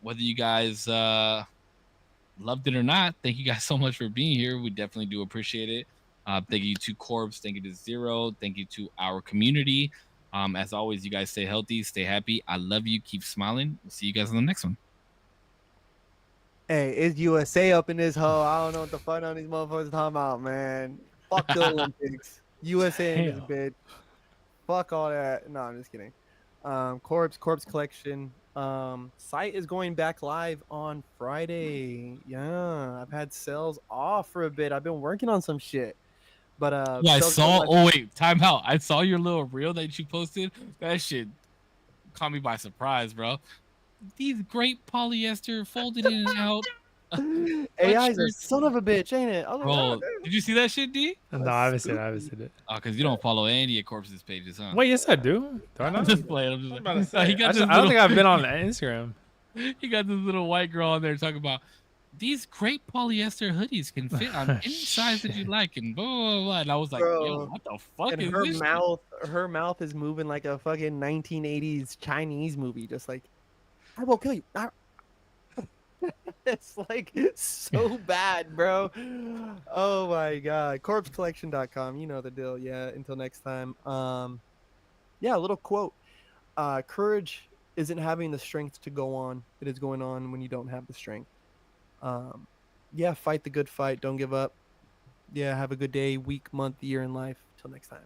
whether you guys loved it or not, thank you guys so much for being here. We definitely do appreciate it. Thank you to Corbs, thank you to Zero, thank you to our community. As always, you guys stay healthy, stay happy. I love you, keep smiling. We'll see you guys on the next one. Hey, it's USA up in this hole. I don't know what the fuck on these motherfuckers talking about, man. Fuck the Olympics. USA in this bitch. Fuck all that. No, I'm just kidding. Corpse Collection. Site is going back live on Friday. Yeah, I've had sales off for a bit. I've been working on some shit. But I saw. Oh wait, time out. I saw your little reel that you posted. That shit caught me by surprise, bro. These great polyester folded in and out. AI's a son of a bitch, ain't it? Bro, did you see that shit, D? No, I haven't seen it. Oh, because you don't follow Andy at Corpse's pages, huh? Wait, yes, I do. Do I not? I'm just playing. I don't think I've been on Instagram. He got this little white girl on there talking about these great polyester hoodies can fit on any size that you like, and blah blah blah. And I was like, bro, yo, what the fuck and is her this? Her mouth is moving like a fucking 1980s Chinese movie, just like, I will kill you. It's like so bad, bro. Oh my god. Corpsecollection.com. You know the deal. Yeah. Until next time. Yeah, a little quote. Courage isn't having the strength to go on. It is going on when you don't have the strength. Yeah, fight the good fight. Don't give up. Yeah, have a good day, week, month, year in life. Till next time.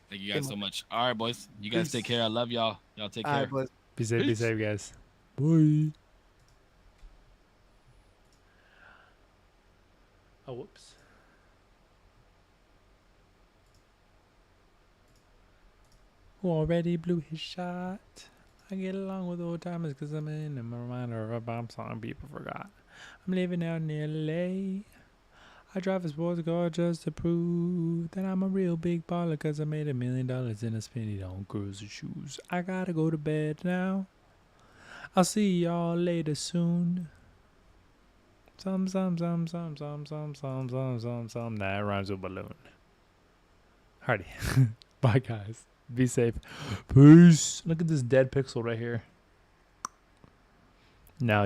Thank you guys so much. All right, boys. You guys take care. I love y'all. Y'all take care. All right, boys. Be safe, guys. Bye. Oh, whoops. Who already blew his shot? I get along with old timers because I'm in a reminder of a bomb song people forgot. I'm living out near LA. I drive a sports car just to prove that I'm a real big baller because I made $1 million in a spinny on girls' shoes. I gotta go to bed now. I'll see y'all later soon. Some. That rhymes with balloon. Hardy. Bye, guys. Be safe. Peace. Look at this dead pixel right here. Now